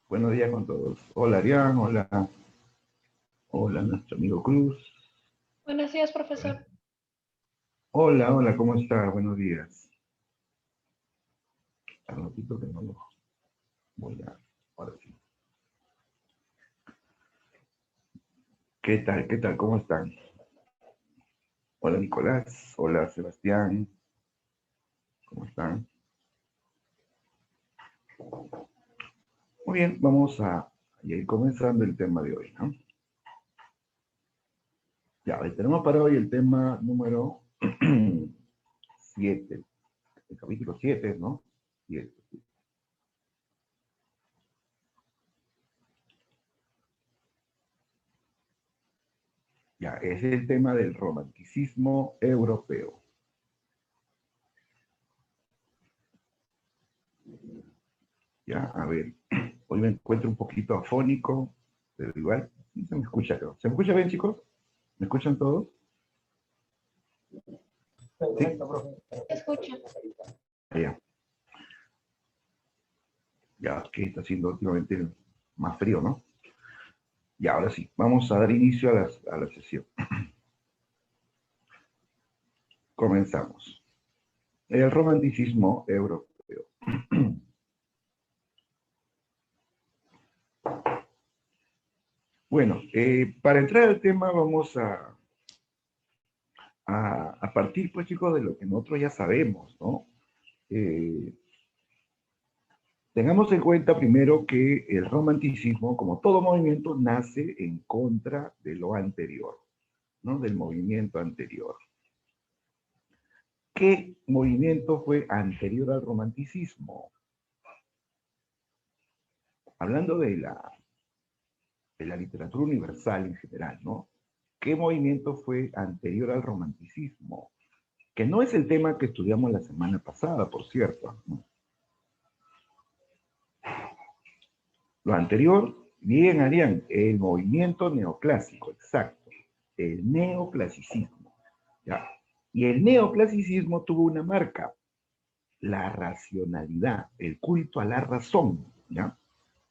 Buenos días con todos. Hola Arián, hola nuestro amigo Cruz. Buenos días, profesor. Hola, ¿cómo está? Buenos días. Al ratito que no lo voy a... Ahora sí. ¿Qué tal? ¿Cómo están? Hola Nicolás, hola Sebastián, ¿cómo están? Muy bien, vamos a ir comenzando el tema de hoy, ¿no? Ya, tenemos para hoy el tema número 7, el capítulo 7, ¿no? 7. Ya, es el tema del romanticismo europeo. Ya, a ver, hoy me encuentro un poquito afónico, pero igual sí se me escucha, creo. ¿Se me escucha bien, chicos? ¿Me escuchan todos? Sí. Escucha. Ya, ya que está haciendo últimamente más frío, ¿no? Y ahora sí, vamos a dar inicio a la sesión. Comenzamos. El romanticismo europeo. Bueno, para entrar al tema vamos a partir, pues chicos, de lo que nosotros ya sabemos, ¿no? Eh, Tengamos en cuenta primero que el romanticismo, como todo movimiento, nace en contra de lo anterior, ¿no? Del movimiento anterior. ¿Qué movimiento fue anterior al romanticismo? Hablando de la literatura universal en general, ¿no? ¿Qué movimiento fue anterior al romanticismo? Que no es el tema que estudiamos la semana pasada, por cierto, ¿no? Lo anterior, bien harían el movimiento neoclásico, exacto, el neoclasicismo, ¿ya? Y el neoclasicismo tuvo una marca, la racionalidad, el culto a la razón, ¿ya?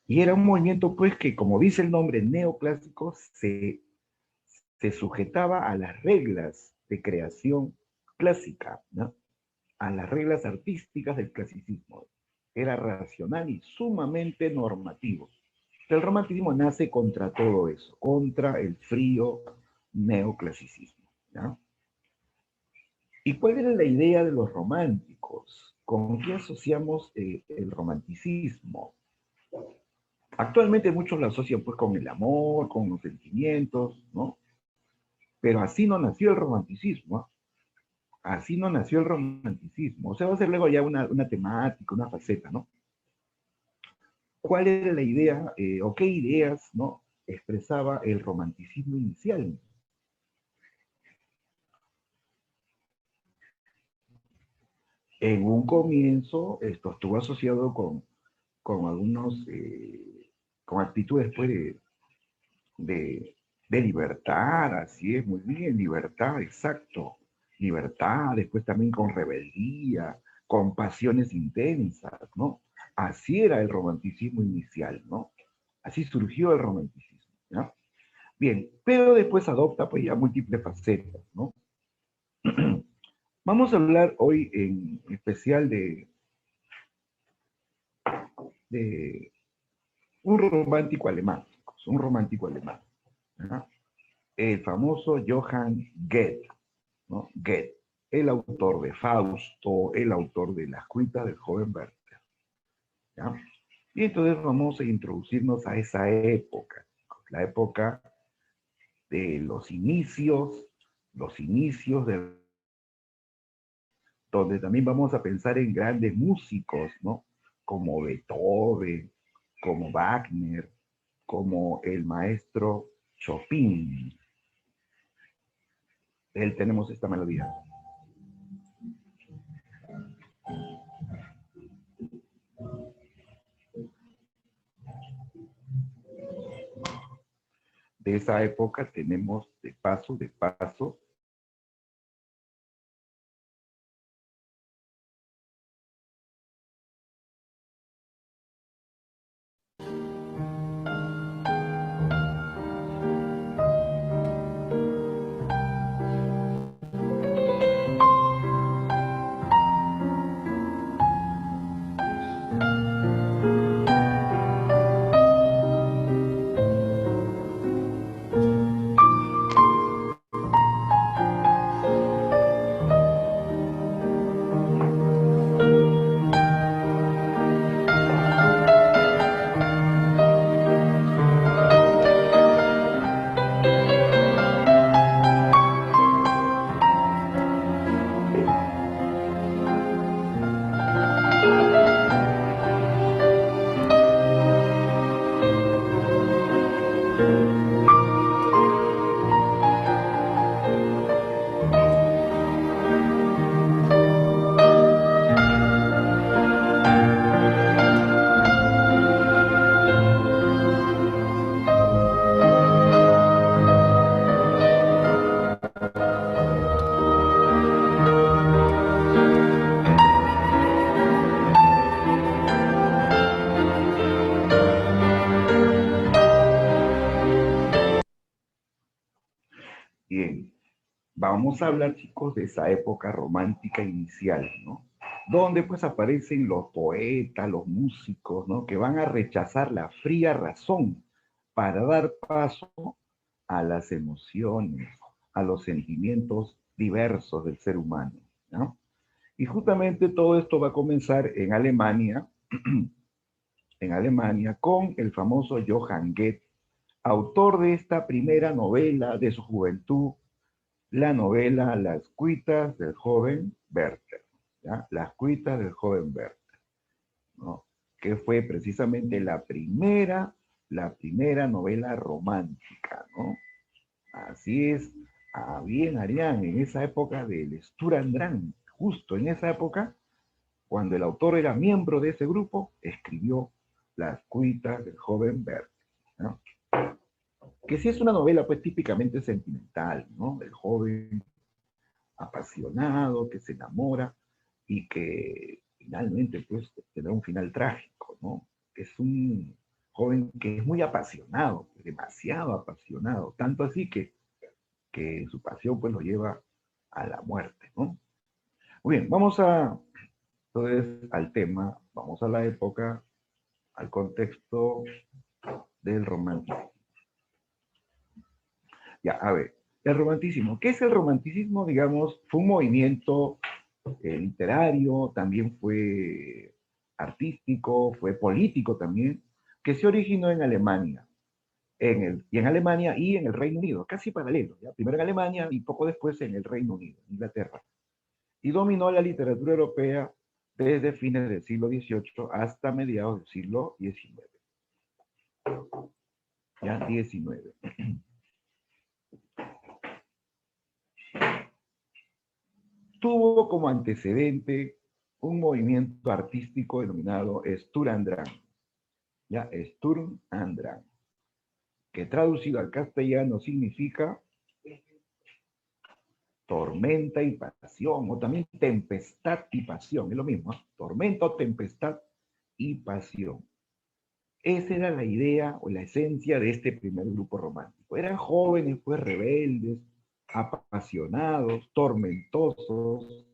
Y era un movimiento, pues, que, como dice el nombre neoclásico, se sujetaba a las reglas de creación clásica, ¿no? A las reglas artísticas del clasicismo. Era racional y sumamente normativo. El romanticismo nace contra todo eso, contra el frío neoclasicismo, ¿ya? ¿Y cuál era la idea de los románticos? ¿Con qué asociamos el romanticismo? Actualmente muchos lo asocian pues con el amor, con los sentimientos, ¿no? Pero así no nació el romanticismo, ¿eh? Así no nació el romanticismo. O sea, va a ser luego ya una temática, una faceta, ¿no? ¿Cuál era la idea o qué ideas, ¿no? Expresaba el romanticismo inicial? En un comienzo, esto estuvo asociado con algunos, con actitudes pues, de libertad, así es, muy bien, libertad, exacto. Libertad, después también con rebeldía, con pasiones intensas, ¿no? Así era el romanticismo inicial, ¿no? Así surgió el romanticismo, ¿no? Bien, pero después adopta pues ya múltiples facetas, ¿no? Vamos a hablar hoy en especial de un romántico alemán, ¿no? El famoso Johann Goethe, ¿no? Goethe, el autor de Fausto, el autor de Las cuitas del joven Werther, ¿ya? Y entonces vamos a introducirnos a esa época, la época de los inicios de donde también vamos a pensar en grandes músicos, ¿no? Como Beethoven, como Wagner, como el maestro Chopin. De él tenemos esta melodía. De esa época tenemos de paso, vamos a hablar, chicos, de esa época romántica inicial, ¿no? Donde pues aparecen los poetas, los músicos, ¿no? Que van a rechazar la fría razón para dar paso a las emociones, a los sentimientos diversos del ser humano, ¿no? Y justamente todo esto va a comenzar en Alemania, en Alemania, con el famoso Johann Goethe, autor de esta primera novela de su juventud, la novela Las cuitas del joven Werther, ¿ya? Las cuitas del joven Werther, ¿no? Que fue precisamente la primera novela romántica, ¿no? Así es, bien Arián, en esa época del Sturm und Drang, justo en esa época, cuando el autor era miembro de ese grupo, escribió Las cuitas del joven Werther, ¿no? Que sí es una novela pues típicamente sentimental, ¿no? El joven apasionado que se enamora y que finalmente pues tendrá un final trágico, ¿no? Es un joven que es muy apasionado, demasiado apasionado, tanto así que su pasión pues lo lleva a la muerte, ¿no? Muy bien, vamos entonces al tema, vamos a la época, al contexto del romanticismo. Ya, a ver, el romanticismo. ¿Qué es el romanticismo? Digamos, fue un movimiento literario, también fue artístico, fue político también, que se originó en Alemania, y en Alemania y en el Reino Unido, casi paralelo, ¿ya? Primero en Alemania y poco después en el Reino Unido, Inglaterra. Y dominó la literatura europea desde fines del siglo XVIII hasta mediados del siglo XIX. Ya, XIX. Tuvo como antecedente un movimiento artístico denominado Sturm und Drang, ya, Sturm und Drang, que traducido al castellano significa tormenta y pasión, o también tempestad y pasión, es lo mismo, ¿eh? Tormenta, tempestad y pasión. Esa era la idea o la esencia de este primer grupo romántico. Eran jóvenes, pues rebeldes, apasionados, tormentosos,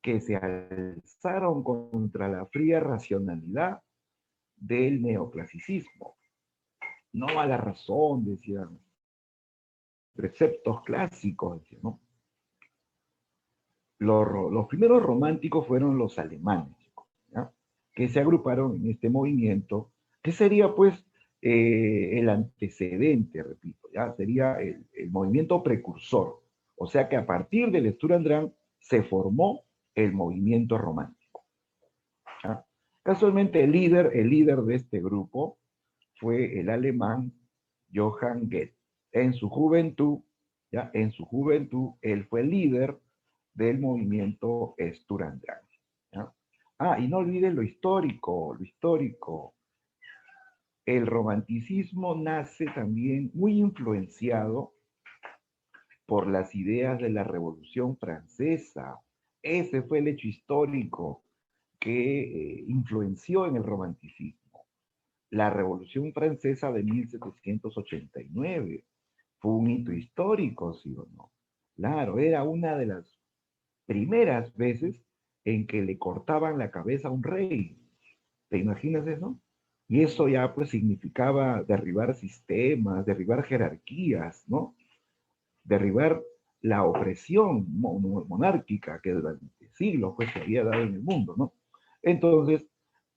que se alzaron contra la fría racionalidad del neoclasicismo. No a la razón, decían, preceptos clásicos, decían, ¿no? Los primeros románticos fueron los alemanes, ¿ya? Que se agruparon en este movimiento, que sería pues el antecedente, repito, ¿ya? Sería el movimiento precursor. O sea que a partir del Sturm und Drang se formó el movimiento romántico, ¿ya? Casualmente el líder de este grupo fue el alemán Johann Goethe. En su juventud, ¿ya? En su juventud, él fue líder del movimiento Sturm und Drang, ¿ya? Ah, y no olviden lo histórico, lo histórico. El romanticismo nace también muy influenciado por las ideas de la Revolución Francesa. Ese fue el hecho histórico que influenció en el romanticismo. La Revolución Francesa de 1789 fue un hito histórico, ¿sí o no? Claro, era una de las primeras veces en que le cortaban la cabeza a un rey. ¿Te imaginas eso? Y eso ya pues significaba derribar sistemas, derribar jerarquías, ¿no? Derribar la opresión monárquica que durante siglos pues se había dado en el mundo, ¿no? Entonces,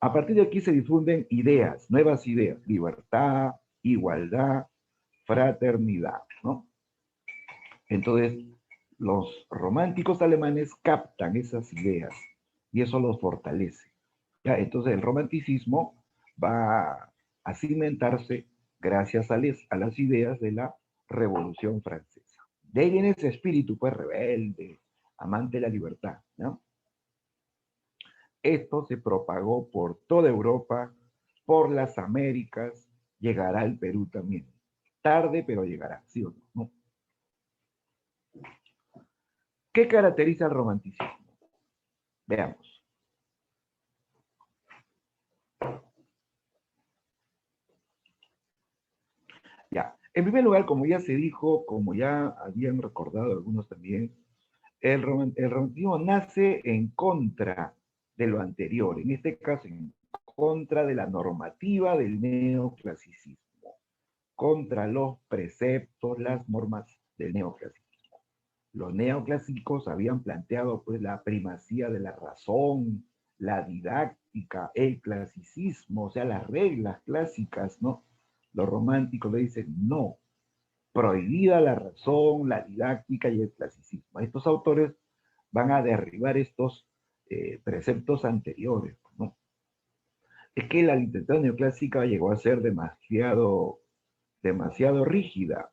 a partir de aquí se difunden ideas, nuevas ideas, libertad, igualdad, fraternidad, ¿no? Entonces, los románticos alemanes captan esas ideas y eso los fortalece, ¿ya? Entonces, el romanticismo va a cimentarse gracias a las ideas de la Revolución Francesa. De ahí viene ese espíritu, pues, rebelde, amante de la libertad, ¿no? Esto se propagó por toda Europa, por las Américas, llegará al Perú también. Tarde, pero llegará, ¿sí o no? ¿Qué caracteriza el romanticismo? Veamos. Ya. En primer lugar, como ya se dijo, como ya habían recordado algunos también, el romanticismo nace en contra de lo anterior, en este caso en contra de la normativa del neoclasicismo, contra los preceptos, las normas del neoclasicismo. Los neoclásicos habían planteado pues la primacía de la razón, la didáctica, el clasicismo, o sea, las reglas clásicas, ¿no? Los románticos le dicen no, prohibida la razón, la didáctica y el clasicismo. Estos autores van a derribar estos preceptos anteriores, ¿no? Es que la literatura neoclásica llegó a ser demasiado rígida.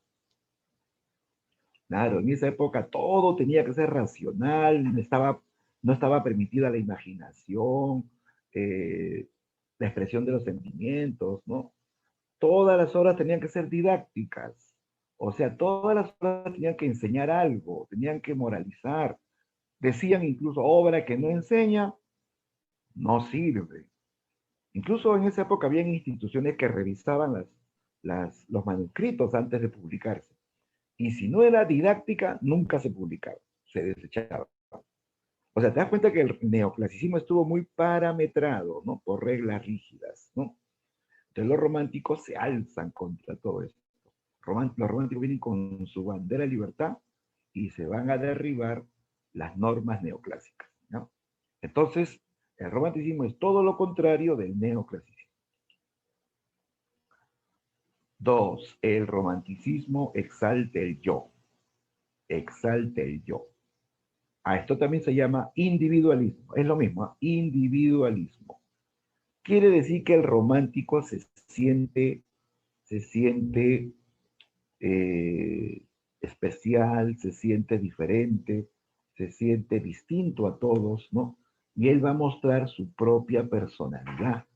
Claro, en esa época todo tenía que ser racional, no estaba permitida la imaginación, la expresión de los sentimientos, ¿no? Todas las obras tenían que ser didácticas, o sea, todas las obras tenían que enseñar algo, tenían que moralizar. Decían incluso, obra que no enseña, no sirve. Incluso en esa época habían instituciones que revisaban los manuscritos antes de publicarse. Y si no era didáctica, nunca se publicaba, se desechaba. O sea, te das cuenta que el neoclasicismo estuvo muy parametrado, ¿no? Por reglas rígidas, ¿no? Entonces los románticos se alzan contra todo esto. Los románticos vienen con su bandera de libertad y se van a derribar las normas neoclásicas, ¿no? Entonces, el romanticismo es todo lo contrario del neoclasicismo. Dos, el romanticismo exalta el yo. Exalta el yo. A esto también se llama individualismo. Es lo mismo, ¿eh? Individualismo. Quiere decir que el romántico se siente especial, se siente diferente, se siente distinto a todos, ¿no? Y él va a mostrar su propia personalidad,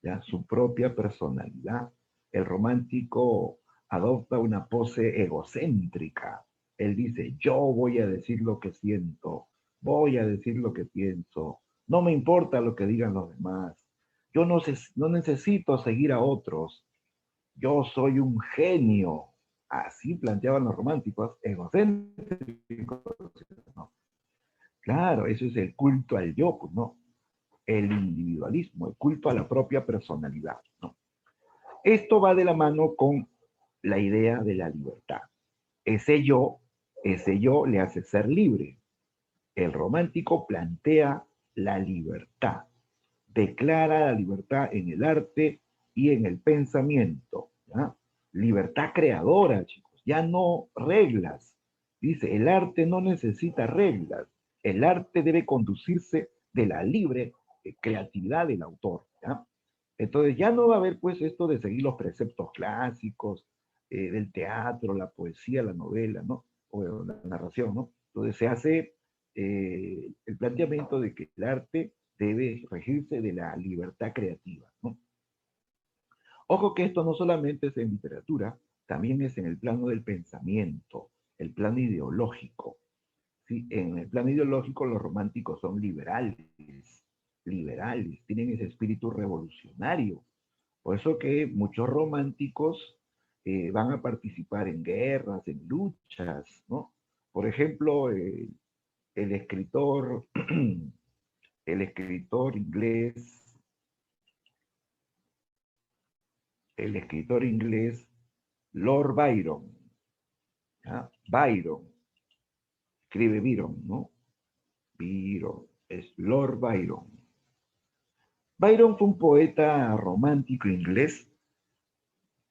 ¿ya? Su propia personalidad. El romántico adopta una pose egocéntrica. Él dice, yo voy a decir lo que siento, voy a decir lo que pienso, no me importa lo que digan los demás, yo no necesito seguir a otros, yo soy un genio. Así planteaban los románticos, egocéntricos, ¿no? Claro, eso es el culto al yo, pues, ¿no? El individualismo, el culto a la propia personalidad, ¿no? Esto va de la mano con la idea de la libertad. Ese yo, ese yo le hace ser libre. El romántico plantea la libertad, declara la libertad en el arte y en el pensamiento, ¿ya? Libertad creadora, chicos, ya no reglas. Dice, el arte no necesita reglas, el arte debe conducirse de la libre creatividad del autor, ¿ya? Entonces ya no va a haber pues esto de seguir los preceptos clásicos del teatro, la poesía, la novela, ¿no? O la narración, ¿no? Entonces se hace el planteamiento de que el arte debe regirse de la libertad creativa, ¿no? Ojo que esto no solamente es en literatura, también es en el plano del pensamiento, el plano ideológico. ¿Sí? En el plano ideológico los románticos son liberales, tienen ese espíritu revolucionario. Por eso que muchos románticos van a participar en guerras, en luchas, ¿no? Por ejemplo, el escritor, el escritor inglés, el escritor inglés Lord Byron, ¿ya? Byron, escribe Byron, ¿no? Byron, es Lord Byron. Byron fue un poeta romántico inglés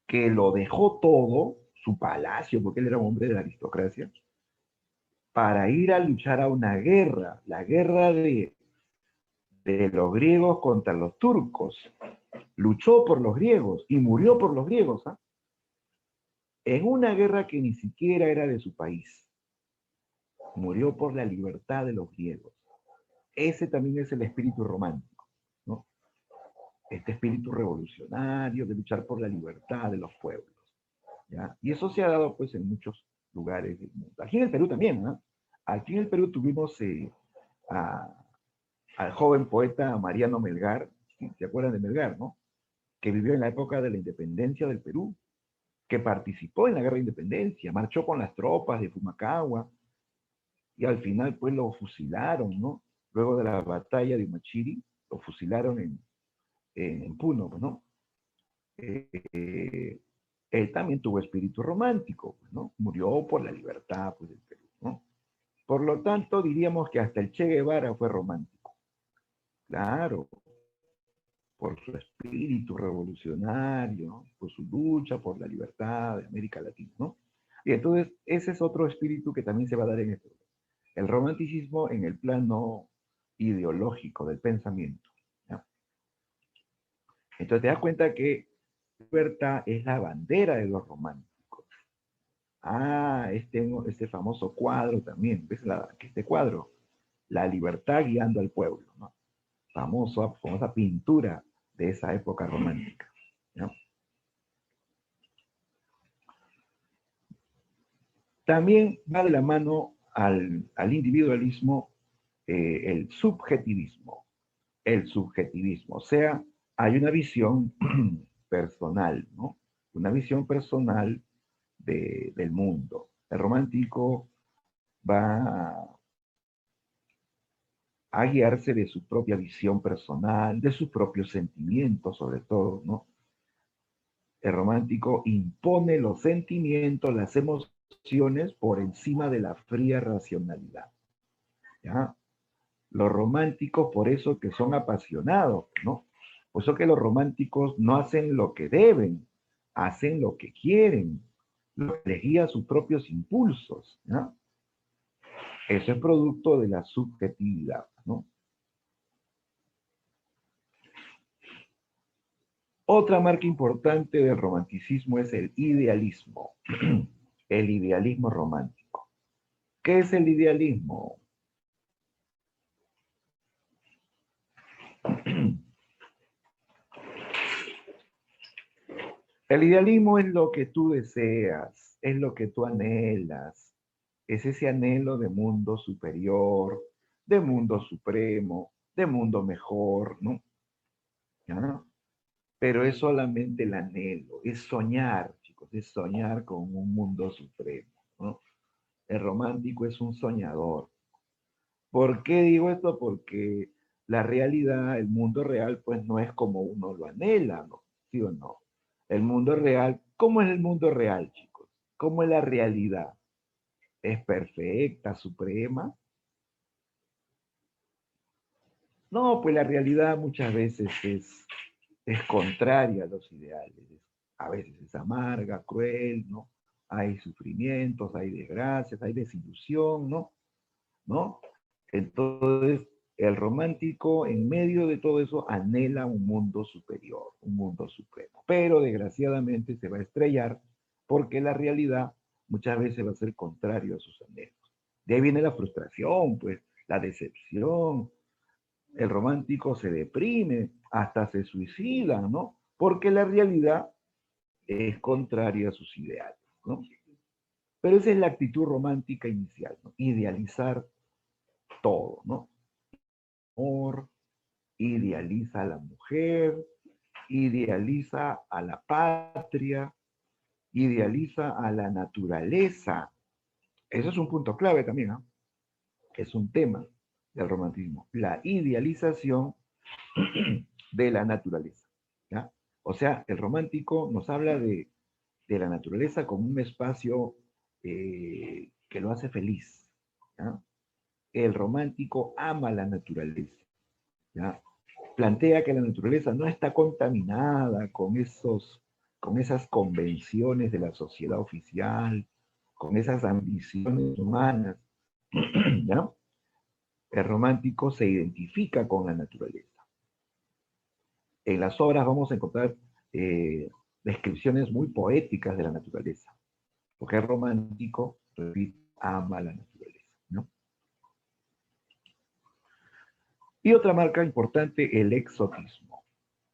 que lo dejó todo, su palacio, porque él era un hombre de la aristocracia, para ir a luchar a una guerra, la guerra de los griegos contra los turcos. Luchó por los griegos y murió por los griegos, ¿ah? En una guerra que ni siquiera era de su país. Murió por la libertad de los griegos. Ese también es el espíritu romántico, ¿no? Este espíritu revolucionario de luchar por la libertad de los pueblos, ¿ya? Y eso se ha dado pues en muchos lugares del mundo. Aquí en el Perú también, ¿no? Aquí en el Perú tuvimos a, al joven poeta Mariano Melgar, ¿sí? ¿Se acuerdan de Melgar, no? Que vivió en la época de la independencia del Perú. que participó en la guerra de independencia, marchó con las tropas de Fumacagua, y al final pues lo fusilaron, ¿no? Luego de la batalla de Umachiri, lo fusilaron en Puno, ¿no? Él también tuvo espíritu romántico, ¿no? Murió por la libertad, pues, del Perú, ¿no? Por lo tanto, diríamos que hasta el Che Guevara fue romántico. Claro, por su espíritu revolucionario, ¿no? Por su lucha por la libertad de América Latina, ¿no? Y entonces, ese es otro espíritu que también se va a dar en esto. El romanticismo en el plano ideológico del pensamiento, ¿ya? Entonces te das cuenta que la libertad es la bandera de los románticos. Ah, este famoso cuadro también, ¿ves este cuadro? La libertad guiando al pueblo, ¿no? Famosa pintura de esa época romántica, ¿no? También va de la mano al individualismo el subjetivismo. El subjetivismo, o sea, hay una visión personal, ¿no? Una visión personal del mundo. El romántico va a guiarse de su propia visión personal, de sus propios sentimientos, sobre todo, ¿no? El romántico impone los sentimientos, las emociones por encima de la fría racionalidad, ¿ya? Los románticos, por eso que son apasionados, ¿no? Por eso que los románticos no hacen lo que deben, hacen lo que quieren, lo que les guía sus propios impulsos, ¿no? Eso es producto de la subjetividad, ¿no? Otra marca importante del romanticismo es el idealismo, el idealismo romántico. ¿Qué es el idealismo? El idealismo es lo que tú deseas, es lo que tú anhelas, es ese anhelo de mundo superior, de mundo supremo, de mundo mejor, ¿no? ¿Ya? Pero es solamente el anhelo, es soñar, chicos, es soñar con un mundo supremo, ¿no? El romántico es un soñador. ¿Por qué digo esto? Porque la realidad, el mundo real, pues no es como uno lo anhela, ¿no? ¿Sí o no? El mundo real, ¿cómo es el mundo real, chicos? ¿Cómo es la realidad? ¿Es perfecta, suprema? No, pues la realidad muchas veces es contraria a los ideales. A veces es amarga, cruel, ¿no? Hay sufrimientos, hay desgracias, hay desilusión, ¿no? ¿No? Entonces, el romántico, en medio de todo eso, anhela un mundo superior, un mundo supremo. Pero desgraciadamente se va a estrellar porque la realidad muchas veces va a ser contrario a sus anhelos. De ahí viene la frustración, pues, la decepción. El romántico se deprime, hasta se suicida, ¿no? Porque la realidad es contraria a sus ideales, ¿no? Pero esa es la actitud romántica inicial, ¿no? Idealizar todo, ¿no? Amor, idealiza a la mujer, idealiza a la patria, idealiza a la naturaleza. Eso es un punto clave también, ¿no? Es un tema del romantismo, la idealización de la naturaleza, ¿ya? O sea, el romántico nos habla de la naturaleza como un espacio que lo hace feliz, ¿ya? El romántico ama la naturaleza, ¿ya? Plantea que la naturaleza no está contaminada con esas convenciones de la sociedad oficial, con esas ambiciones humanas, ¿ya? El romántico se identifica con la naturaleza. En las obras vamos a encontrar descripciones muy poéticas de la naturaleza, porque el romántico, repito, ama la naturaleza, ¿no? Y otra marca importante, el exotismo.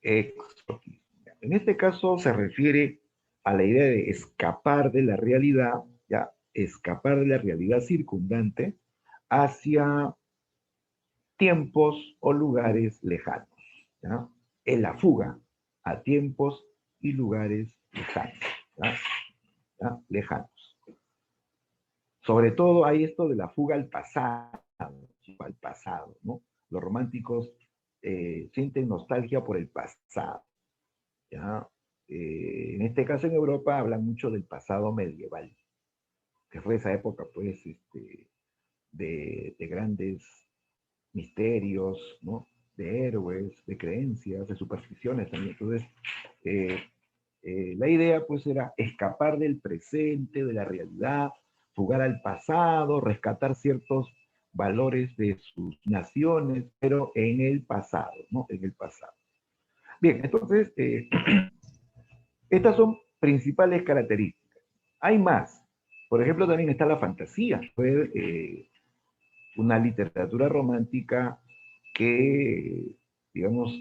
Exotismo. En este caso se refiere a la idea de escapar de la realidad, ya, escapar de la realidad circundante hacia tiempos o lugares lejanos, ¿ya? En la fuga a tiempos y lugares lejanos, ¿ya? ¿ya? Lejanos. Sobre todo hay esto de la fuga al pasado, ¿no? Los románticos sienten nostalgia por el pasado, ¿ya? En este caso en Europa hablan mucho del pasado medieval, que fue esa época, pues, de grandes misterios, ¿no? De héroes, de creencias, de supersticiones también. Entonces, eh, la idea pues era escapar del presente, de la realidad, jugar al pasado, rescatar ciertos valores de sus naciones, pero en el pasado, ¿no? En el pasado. Bien, entonces, estas son principales características. Hay más. Por ejemplo, también está la fantasía. Fue una literatura romántica que, digamos,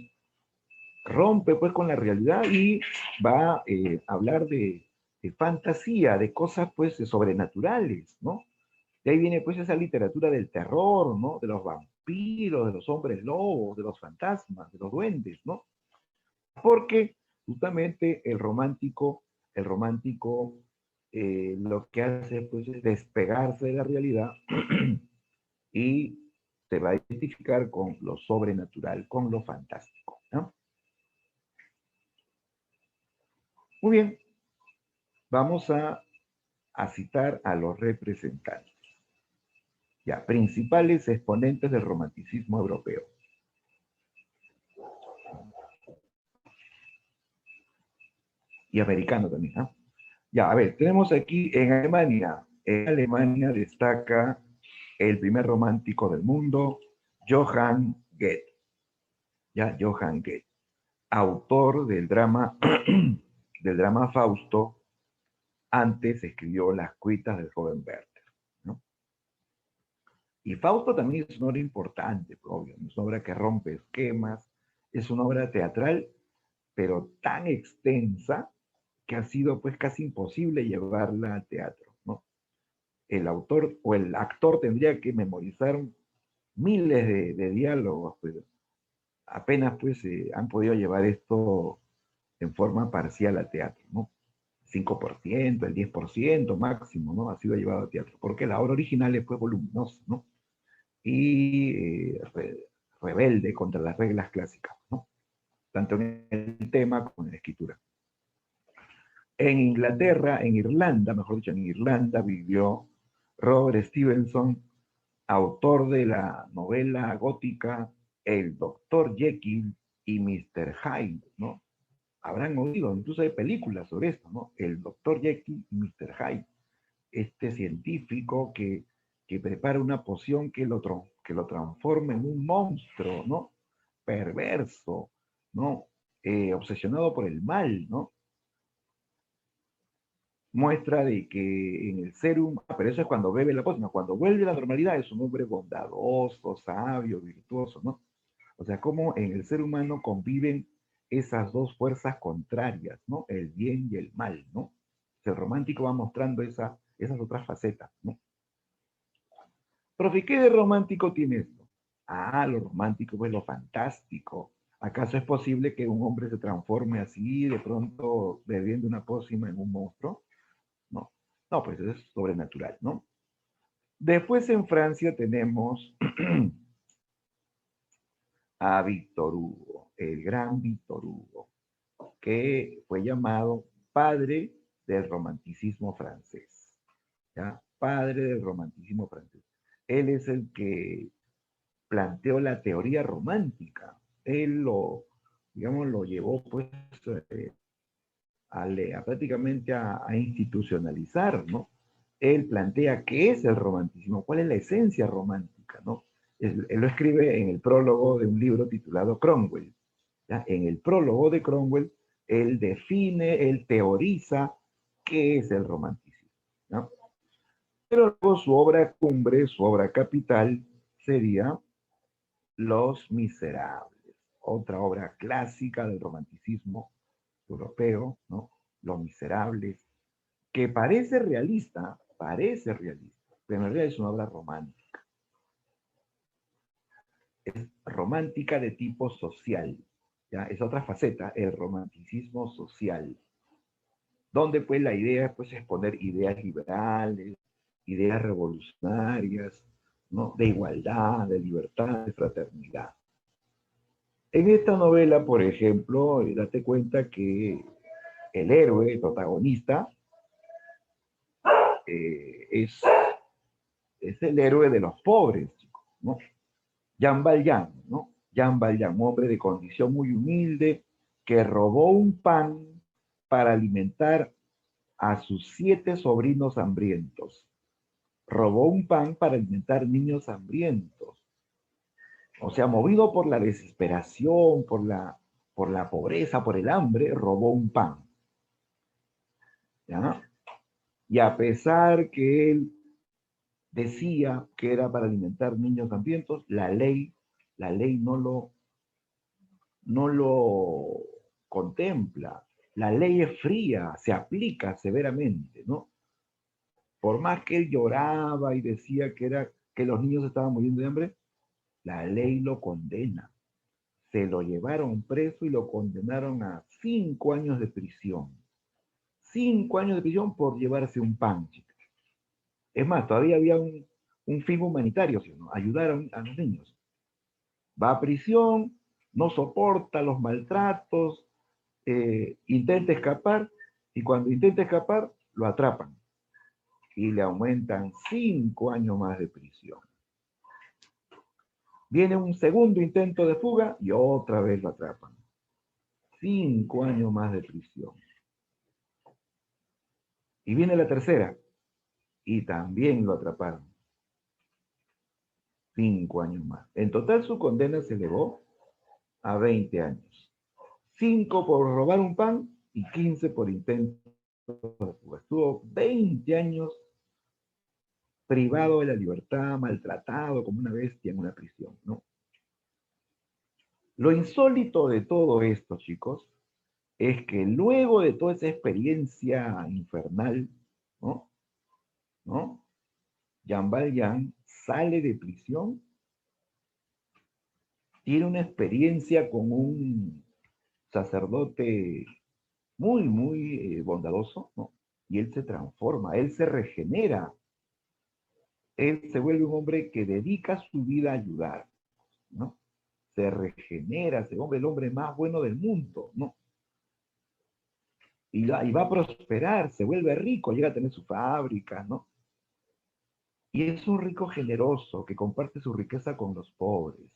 rompe pues con la realidad y va a hablar de fantasía, de cosas pues sobrenaturales, ¿no? De ahí viene pues esa literatura del terror, ¿no? De los vampiros, de los hombres lobos, de los fantasmas, de los duendes, ¿no? Porque justamente el romántico lo que hace pues es despegarse de la realidad y se va a identificar con lo sobrenatural, con lo fantástico, ¿no? Muy bien, vamos a citar a los representantes, ya, principales exponentes del romanticismo europeo. Y americano también, ¿no? Ya, a ver, tenemos aquí en Alemania. En Alemania destaca el primer romántico del mundo, Johann Goethe. Ya, Johann Goethe, autor del drama, del drama Fausto. Antes escribió Las cuitas del joven Werther, ¿no? Y Fausto también es una obra importante, obvio, es una obra que rompe esquemas, es una obra teatral, pero tan extensa que ha sido pues casi imposible llevarla al teatro, ¿no? El autor o el actor tendría que memorizar miles de diálogos, pero apenas pues han podido llevar esto en forma parcial al teatro, ¿no? 5%, el 10% máximo, ¿no? Ha sido llevado al teatro, porque la obra original es pues voluminosa, ¿no? Y rebelde contra las reglas clásicas, ¿no? Tanto en el tema como en la escritura. En Inglaterra, en Irlanda, mejor dicho, en Irlanda vivió Robert Stevenson, autor de la novela gótica El Doctor Jekyll y Mr. Hyde, ¿no? Habrán oído, incluso hay películas sobre esto, ¿no? El Doctor Jekyll y Mr. Hyde, este científico que prepara una poción que lo transforma en un monstruo, ¿no? Perverso, ¿no? Obsesionado por el mal, ¿no? Muestra de que en el ser humano, pero eso es cuando bebe la poción, cuando vuelve a la normalidad es un hombre bondadoso, sabio, virtuoso, ¿no? O sea, cómo en el ser humano conviven esas dos fuerzas contrarias, ¿no? El bien y el mal, ¿no? El romántico va mostrando esas otras facetas, ¿no? Profe, ¿qué de romántico tiene esto? Ah, lo romántico, pues lo fantástico. ¿Acaso es posible que un hombre se transforme así, de pronto bebiendo una pócima en un monstruo? No, no, pues eso es sobrenatural, ¿no? Después en Francia tenemos a Víctor Hugo, el gran Víctor Hugo, que fue llamado padre del romanticismo francés, ¿ya? Padre del romanticismo francés. Él es el que planteó la teoría romántica. Él lo, digamos, lo llevó pues prácticamente a institucionalizar, ¿no? Él plantea qué es el romanticismo, cuál es la esencia romántica, ¿no? Él lo escribe en el prólogo de un libro titulado Cromwell. ¿Ya? En el prólogo de Cromwell, él define, él teoriza qué es el romanticismo, ¿no? Pero luego su obra cumbre, su obra capital, sería Los Miserables, otra obra clásica del romanticismo europeo, ¿no? Los Miserables, que parece realista, pero en realidad es una obra romántica. Es romántica de tipo social, ¿ya? Es otra faceta, el romanticismo social. donde pues la idea pues, es poner ideas liberales, ideas revolucionarias, ¿no? De igualdad, de libertad, de fraternidad. En esta novela, por ejemplo, date cuenta que el héroe, el protagonista, eh, es, es el héroe de los pobres, chicos, ¿no? Jean Valjean, ¿no? Jean Valjean, un hombre de condición muy humilde, que robó un pan para alimentar a sus 7 sobrinos hambrientos. Robó un pan para alimentar niños hambrientos. O sea, movido por la desesperación, por la pobreza, por el hambre, robó un pan. ¿Ya? Y a pesar que él decía que era para alimentar niños hambrientos, la ley no lo contempla. La ley es fría, se aplica severamente, ¿no? Por más que él lloraba y decía que los niños estaban muriendo de hambre, la ley lo condena. Se lo llevaron preso y lo condenaron a 5 años de prisión. 5 años de prisión por llevarse un pan, chicos. Es más, todavía había un fin humanitario, ¿sí? ¿No? Ayudar a los niños. Va a prisión, no soporta los maltratos, intenta escapar, y cuando intenta escapar, lo atrapan y le aumentan 5 años más de prisión. Viene un segundo intento de fuga y otra vez lo atrapan. 5 años más de prisión. Y viene la tercera y también lo atraparon. 5 años más. En total su condena se elevó a 20 años. 5 por robar un pan y 15 por intento de fuga. Estuvo 20 años privado de la libertad, maltratado como una bestia en una prisión, ¿no? Lo insólito de todo esto, chicos, es que luego de toda esa experiencia infernal, ¿no? ¿No? Jean Valjean sale de prisión, tiene una experiencia con un sacerdote muy bondadoso, ¿no? Y él se transforma, él se regenera, él se vuelve un hombre que dedica su vida a ayudar, ¿no? Se regenera, se vuelve el hombre más bueno del mundo, ¿no? Y va a prosperar, se vuelve rico, llega a tener su fábrica, ¿no? Y es un rico generoso que comparte su riqueza con los pobres.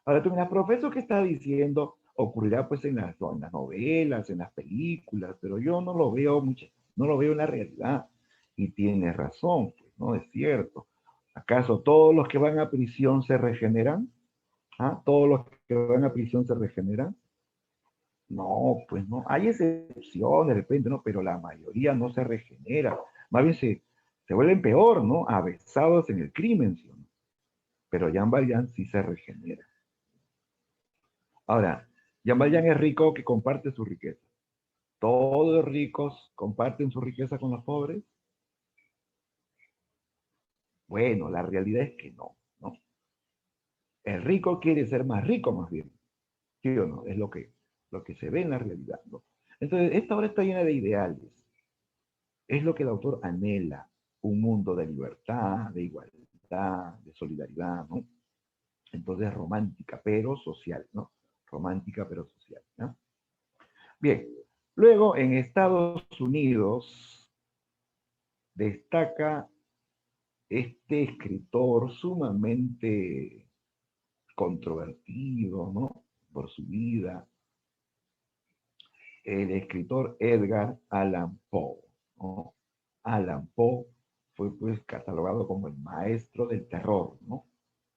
Ahora tú miras, profesor, ¿qué está diciendo? Ocurrirá pues en las novelas, en las películas, pero yo no lo veo mucho, no lo veo en la realidad. Y tiene razón, pues, no es cierto. ¿Acaso todos los que van a prisión se regeneran? ¿Ah? ¿Todos los que van a prisión se regeneran? No, pues no. Hay excepciones de repente, ¿no? Pero la mayoría no se regenera. Más bien se vuelven peor, ¿no? Avesados en el crimen, ¿sí? Pero Jean Valjean sí se regenera. Ahora, Jean Valjean es rico que comparte su riqueza. ¿Todos los ricos comparten su riqueza con los pobres? Bueno, la realidad es que no, ¿no? El rico quiere ser más rico, más bien. ¿Sí o no? Es lo que se ve en la realidad, ¿no? Entonces, esta obra está llena de ideales. Es lo que el autor anhela, un mundo de libertad, de igualdad, de solidaridad, ¿no? Entonces, romántica, pero social, ¿no? Romántica, pero social, ¿no? Bien, luego en Estados Unidos destaca este escritor sumamente controvertido, ¿no? Por su vida, el escritor Edgar Allan Poe, ¿no? Allan Poe fue pues catalogado como el maestro del terror, ¿no?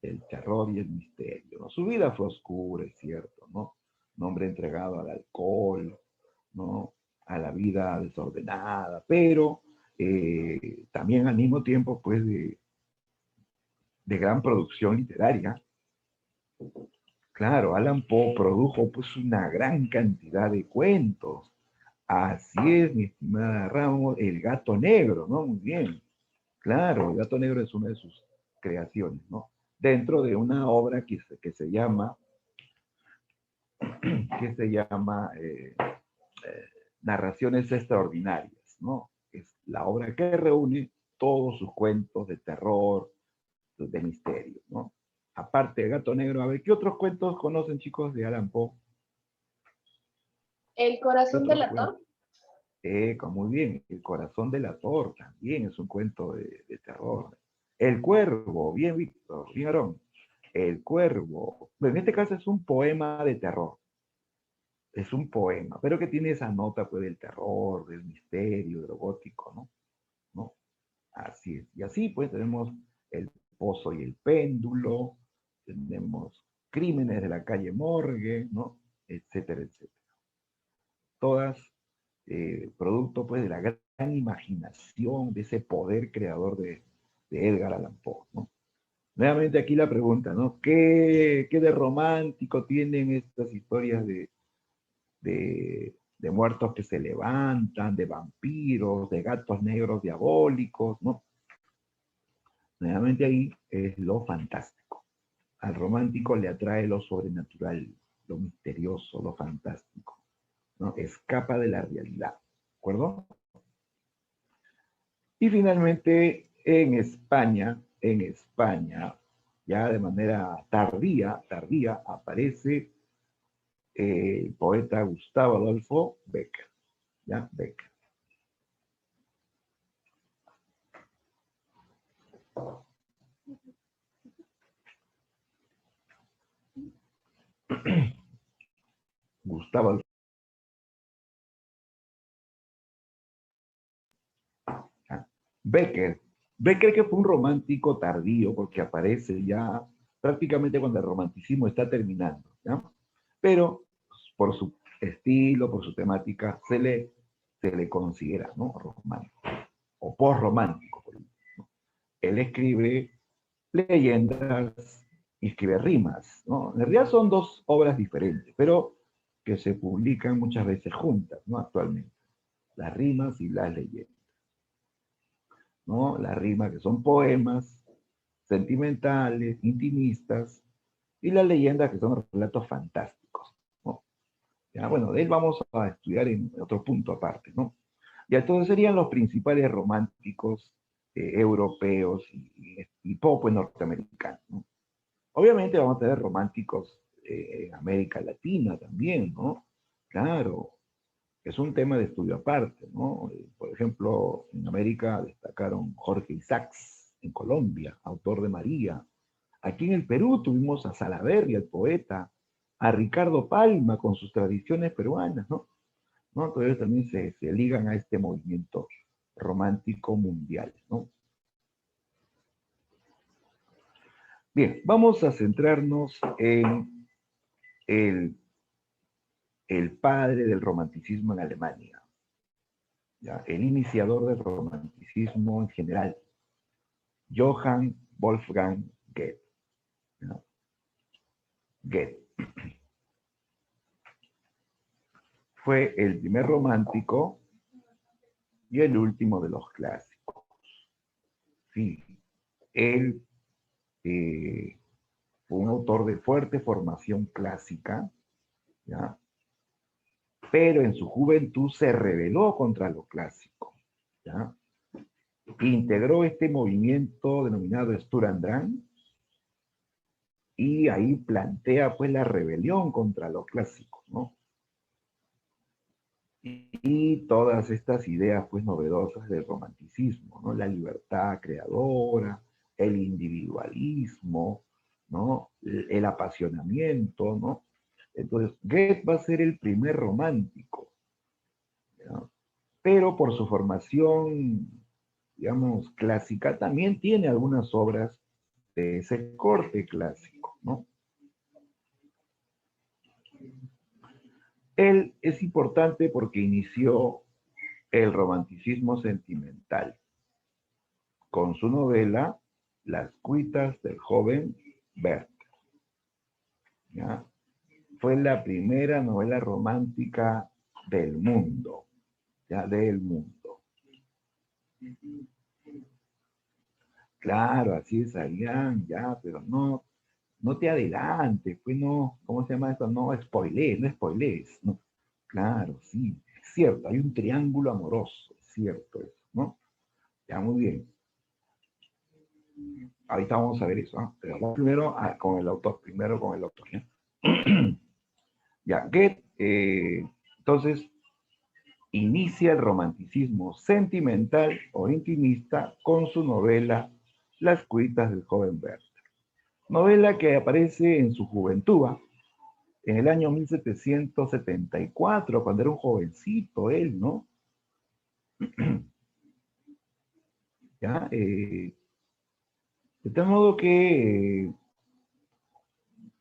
El terror y el misterio, ¿no? Su vida fue oscura, es cierto, ¿no? Un hombre entregado al alcohol, ¿no? A la vida desordenada, pero también al mismo tiempo, pues, de gran producción literaria. Claro, Allan Poe produjo pues una gran cantidad de cuentos. Así es, mi estimada Ramos, El Gato Negro, ¿no? Muy bien. Claro, El Gato Negro es una de sus creaciones, ¿no? Dentro de una obra que se llama Narraciones extraordinarias, ¿no? Es la obra que reúne todos sus cuentos de terror, de misterio, ¿no? Aparte de Gato Negro, a ver, ¿qué otros cuentos conocen, chicos, de Allan Poe? El ¿Qué corazón otros delator. cuentos? Muy bien, El corazón delator también es un cuento de terror. El cuervo, bien, Víctor, bien, Aarón. El cuervo, bueno, en este caso es un poema de terror. Es un poema, pero que tiene esa nota pues, del terror, del misterio, de lo gótico, ¿no? ¿No? Así es. Y así pues tenemos El pozo y el péndulo, tenemos Crímenes de la calle Morgue, ¿no? Etcétera, etcétera. Todas producto pues de la gran imaginación, de ese poder creador de Edgar Allan Poe, ¿no? Nuevamente aquí la pregunta, ¿no? ¿Qué de romántico tienen estas historias de muertos que se levantan, de vampiros, de gatos negros diabólicos, ¿no? Nuevamente ahí es lo fantástico. Al romántico le atrae lo sobrenatural, lo misterioso, lo fantástico, ¿no? Escapa de la realidad, ¿de acuerdo? Y finalmente en España, ya de manera tardía aparece el poeta Gustavo Adolfo Bécquer, ¿ya? Bécquer. Gustavo Adolfo Bécquer. Bécquer que fue un romántico tardío porque aparece ya prácticamente cuando el romanticismo está terminando, ¿ya? Pero por su estilo, por su temática, se le considera, ¿no? Romántico o postromántico. ¿No? Él escribe leyendas y escribe rimas, ¿no? En realidad son dos obras diferentes, pero que se publican muchas veces juntas, ¿no? Actualmente, las rimas y las leyendas, ¿no? Las rimas que son poemas sentimentales, intimistas, y las leyendas que son relatos fantásticos, ¿no? Ya, bueno, de él vamos a estudiar en otro punto aparte, ¿no? Ya entonces serían los principales románticos europeos y poco norteamericanos, ¿no? Obviamente vamos a tener románticos en América Latina también, ¿no? Claro, es un tema de estudio aparte, ¿no? Por ejemplo, en América destacaron Jorge Isaacs, en Colombia, autor de María. Aquí en el Perú tuvimos a Salaverry, el poeta, a Ricardo Palma con sus tradiciones peruanas, ¿no? ¿No? Entonces también se ligan a este movimiento romántico mundial, ¿no? Bien, vamos a centrarnos en el, el padre del romanticismo en Alemania, ¿ya? El iniciador del romanticismo en general, Johann Wolfgang Goethe, ¿no? Goethe fue el primer romántico y el último de los clásicos. Sí, él fue un autor de fuerte formación clásica, ¿ya? Pero en su juventud se rebeló contra lo clásico, ¿ya? Integró este movimiento denominado Sturm und Drang y ahí plantea pues la rebelión contra lo clásico, ¿no? Y todas estas ideas pues novedosas del romanticismo, ¿no? La libertad creadora, el individualismo, ¿no? El apasionamiento, ¿no? Entonces, Goethe va a ser el primer romántico, ¿no? Pero por su formación, digamos, clásica, también tiene algunas obras de ese corte clásico, ¿no? Él es importante porque inició el romanticismo sentimental con su novela Las cuitas del joven Werther, ¿ya? Fue la primera novela romántica del mundo, ¿ya? Del mundo. Claro, así es, Arián, ya, pero no te adelantes, pues no, ¿cómo se llama esto? No spoilees, no spoilees, ¿no? Claro, sí. Es cierto, hay un triángulo amoroso, es cierto eso, ¿no? Ya, muy bien. Ahorita vamos a ver eso, ¿no? Pero vamos primero con el autor, ¿ya? Ya, Goethe, entonces, inicia el romanticismo sentimental o intimista con su novela Las cuitas del joven Werther. Novela que aparece en su juventud, ¿eh? En el año 1774, cuando era un jovencito él, ¿no? ¿Ya? De tal modo que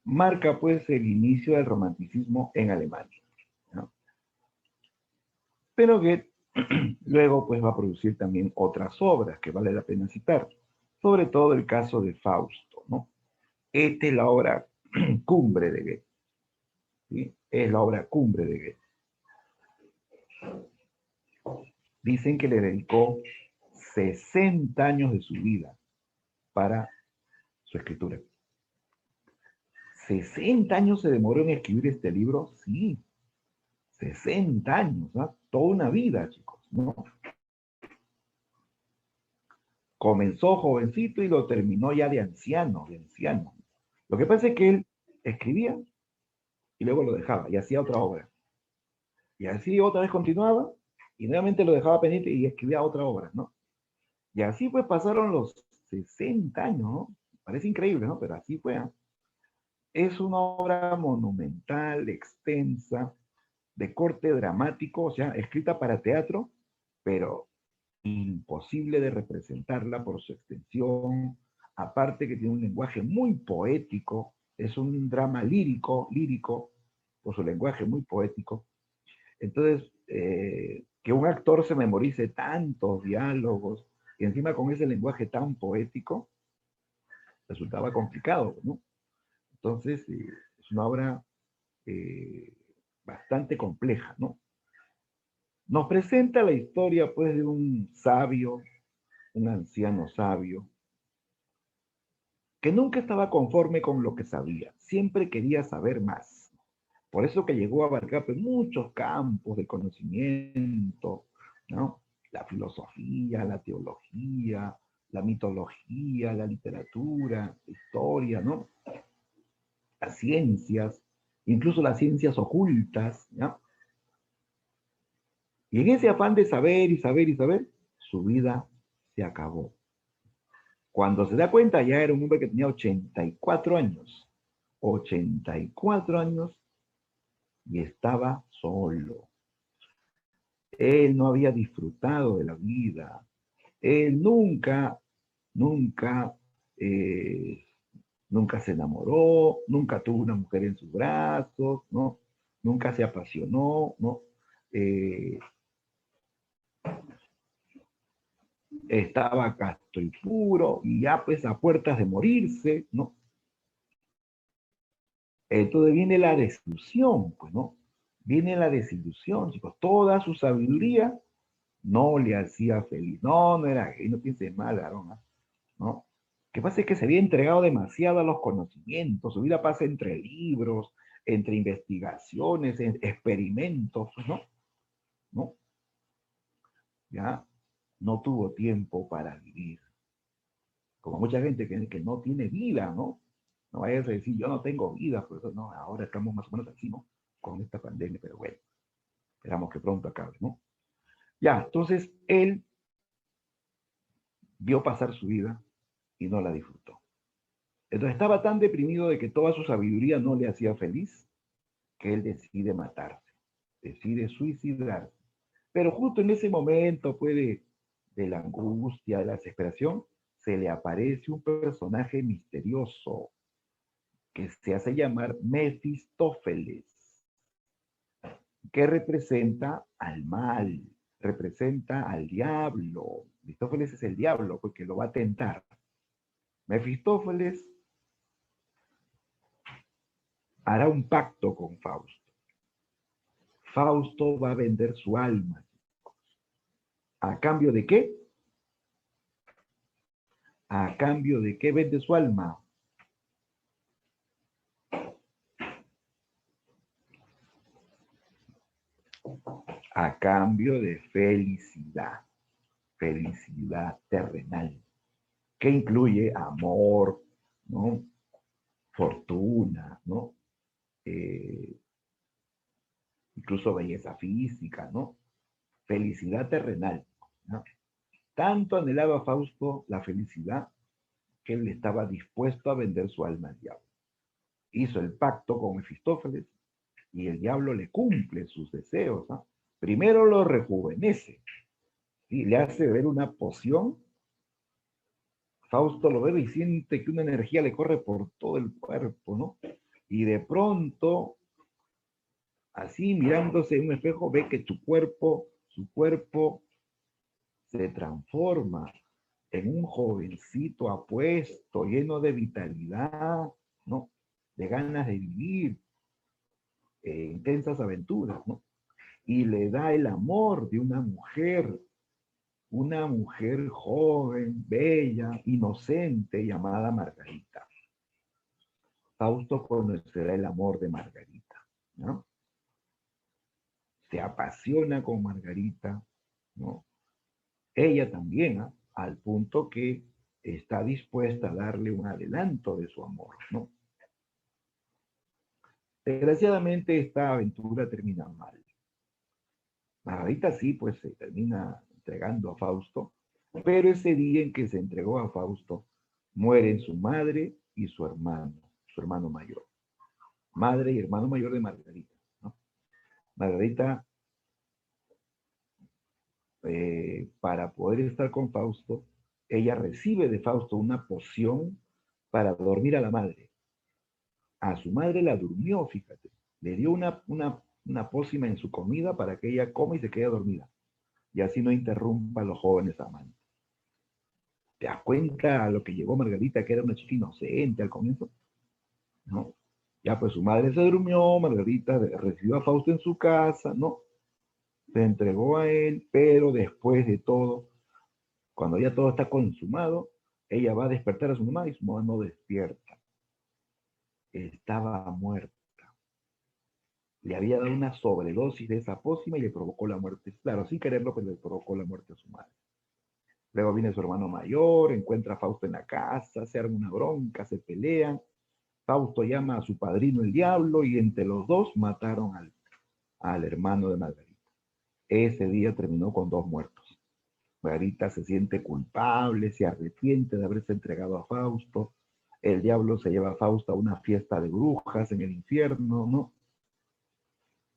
marca pues el inicio del romanticismo en Alemania, ¿no? Pero Goethe luego pues va a producir también otras obras que vale la pena citar, sobre todo el caso de Fausto, ¿no? Esta es la obra cumbre de Goethe, ¿sí? Es la obra cumbre de Goethe. Dicen que le dedicó 60 años de su vida para su escritura. 60 años se demoró en escribir este libro, sí. 60 años, ¿no? Toda una vida, chicos, ¿no? Comenzó jovencito y lo terminó ya de anciano, de anciano. Lo que pasa es que él escribía y luego lo dejaba y hacía otra obra. Y así otra vez continuaba y nuevamente lo dejaba pendiente y escribía otra obra, ¿no? Y así pues pasaron los 60 años, ¿no? Parece increíble, ¿no? Pero así fue, ¿eh? Es una obra monumental, extensa, de corte dramático, o sea, escrita para teatro, pero imposible de representarla por su extensión, aparte que tiene un lenguaje muy poético, es un drama lírico, por su lenguaje muy poético. Entonces, que un actor se memorice tantos diálogos y encima con ese lenguaje tan poético, resultaba complicado, ¿no? Entonces, es una obra eh, bastante compleja, ¿no? Nos presenta la historia, pues, de un sabio, un anciano sabio, que nunca estaba conforme con lo que sabía, siempre quería saber más. Por eso que llegó a abarcar pues, muchos campos de conocimiento, ¿no? La filosofía, la teología, la mitología, la literatura, la historia, ¿no? Las ciencias, incluso las ciencias ocultas, ¿no? Y en ese afán de saber y saber y saber, su vida se acabó. Cuando se da cuenta, ya era un hombre que tenía 84 años. 84 años y estaba solo. Él no había disfrutado de la vida. Él nunca, eh, nunca se enamoró, nunca tuvo una mujer en sus brazos, ¿no? Nunca se apasionó, ¿no? Eh, Estaba casto y puro y ya pues a puertas de morirse, ¿no? Entonces viene la desilusión, pues, ¿no? Viene la desilusión, chicos. Toda su sabiduría no le hacía feliz. No, no era gay, no pienses mal, Aarón, ¿no? Lo que pasa es que se había entregado demasiado a los conocimientos. Su vida pasa entre libros, entre investigaciones, experimentos, pues, ¿no? ¿No? Ya no tuvo tiempo para vivir. Como mucha gente que no tiene vida, ¿no? No vayas a decir, yo no tengo vida, por eso no, ahora estamos más o menos así, ¿no? Con esta pandemia, pero bueno, esperamos que pronto acabe, ¿no? Ya, entonces él vio pasar su vida y no la disfrutó. Entonces estaba tan deprimido de que toda su sabiduría no le hacía feliz, que él decide matarse, decide suicidarse. Pero justo en ese momento, pues, de la angustia, de la desesperación, se le aparece un personaje misterioso que se hace llamar Mefistófeles, que representa al mal, representa al diablo. Mefistófeles es el diablo porque lo va a tentar. Mefistófeles hará un pacto con Fausto. Fausto va a vender su alma. ¿A cambio de qué? ¿A cambio de qué vende su alma? a cambio de felicidad terrenal, que incluye amor, ¿no? Fortuna, ¿no? Incluso belleza física, ¿no? Felicidad terrenal, ¿no? Tanto anhelaba Fausto la felicidad que él estaba dispuesto a vender su alma al diablo. Hizo el pacto con Mefistófeles y el diablo le cumple sus deseos, ¿no? Primero lo rejuvenece, ¿sí? Le hace beber una poción. Fausto lo bebe y siente que una energía le corre por todo el cuerpo, ¿no? Y de pronto, así mirándose en un espejo, ve que su cuerpo se transforma en un jovencito apuesto, lleno de vitalidad, ¿no? De ganas de vivir, intensas aventuras, ¿no? Y le da el amor de una mujer joven, bella, inocente, llamada Margarita. Fausto conocerá el amor de Margarita, ¿no? Se apasiona con Margarita, ¿no? Ella también, ¿eh? Al punto que está dispuesta a darle un adelanto de su amor, ¿no? Desgraciadamente esta aventura termina mal. Margarita sí, pues se termina entregando a Fausto, pero ese día en que se entregó a Fausto, mueren su madre y su hermano mayor. Madre y hermano mayor de Margarita, ¿no? Margarita, para poder estar con Fausto, ella recibe de Fausto una poción para dormir a la madre. A su madre la durmió, fíjate. Le dio una pócima en su comida para que ella coma y se quede dormida. Y así no interrumpa a los jóvenes amantes. ¿Te das cuenta a lo que llegó Margarita, que era una chica inocente al comienzo? ¿No? Ya pues su madre se durmió, Margarita recibió a Fausto en su casa, ¿no? Se entregó a él, pero después de todo, cuando ya todo está consumado, ella va a despertar a su mamá y su mamá no despierta. Estaba muerta. Le había dado una sobredosis de esa pócima y le provocó la muerte. Claro, sin quererlo, pero le provocó la muerte a su madre. Luego viene su hermano mayor, encuentra a Fausto en la casa, se arma una bronca, se pelean. Fausto llama a su padrino el diablo y entre los dos mataron al hermano de Margarita. Ese día terminó con 2 muertos. Margarita se siente culpable, se arrepiente de haberse entregado a Fausto. El diablo se lleva a Fausto a una fiesta de brujas en el infierno, ¿no?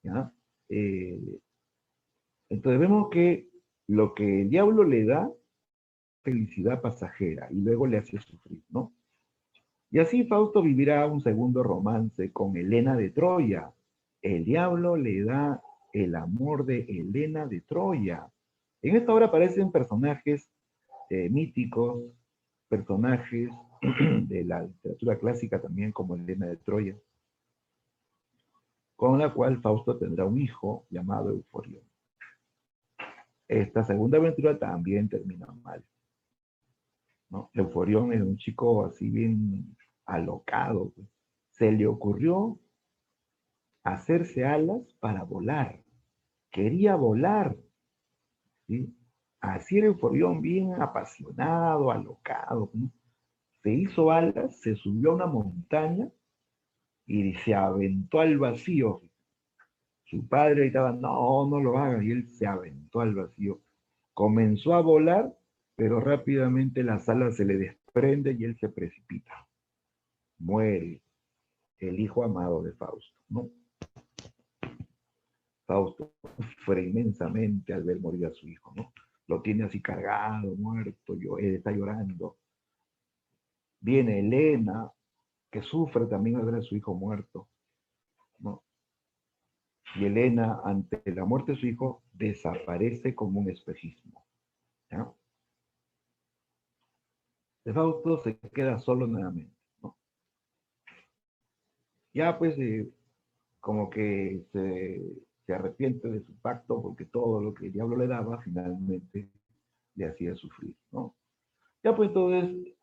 ¿Ya? Entonces vemos que lo que el diablo le da, felicidad pasajera, y luego le hace sufrir, ¿no? Y así Fausto vivirá un segundo romance con Helena de Troya. El diablo le da el amor de Helena de Troya. En esta obra aparecen personajes míticos, personajes de la literatura clásica también, como Helena de Troya, con la cual Fausto tendrá un hijo llamado Euforión. Esta segunda aventura también termina mal, ¿no? Euforión era un chico así bien alocado, pues. Se le ocurrió hacerse alas para volar. Quería volar, ¿sí? Así era Euforión, bien apasionado, alocado, ¿no? Se hizo alas, se subió a una montaña y se aventó al vacío. Su padre gritaba, no, no lo hagas, y él se aventó al vacío. Comenzó a volar, pero rápidamente las alas se le desprenden y él se precipita. Muere el hijo amado de Fausto, ¿no? Fausto sufre inmensamente al ver morir a su hijo, ¿no? Lo tiene así cargado, muerto, él está llorando. Viene Helena, que sufre también al ver a su hijo muerto, ¿no? Y Helena, ante la muerte de su hijo, desaparece como un espejismo, ¿ya? De Fausto se queda solo nuevamente, ¿no? Ya pues, como que se arrepiente de su pacto porque todo lo que el diablo le daba finalmente le hacía sufrir, ¿no? Ya pues entonces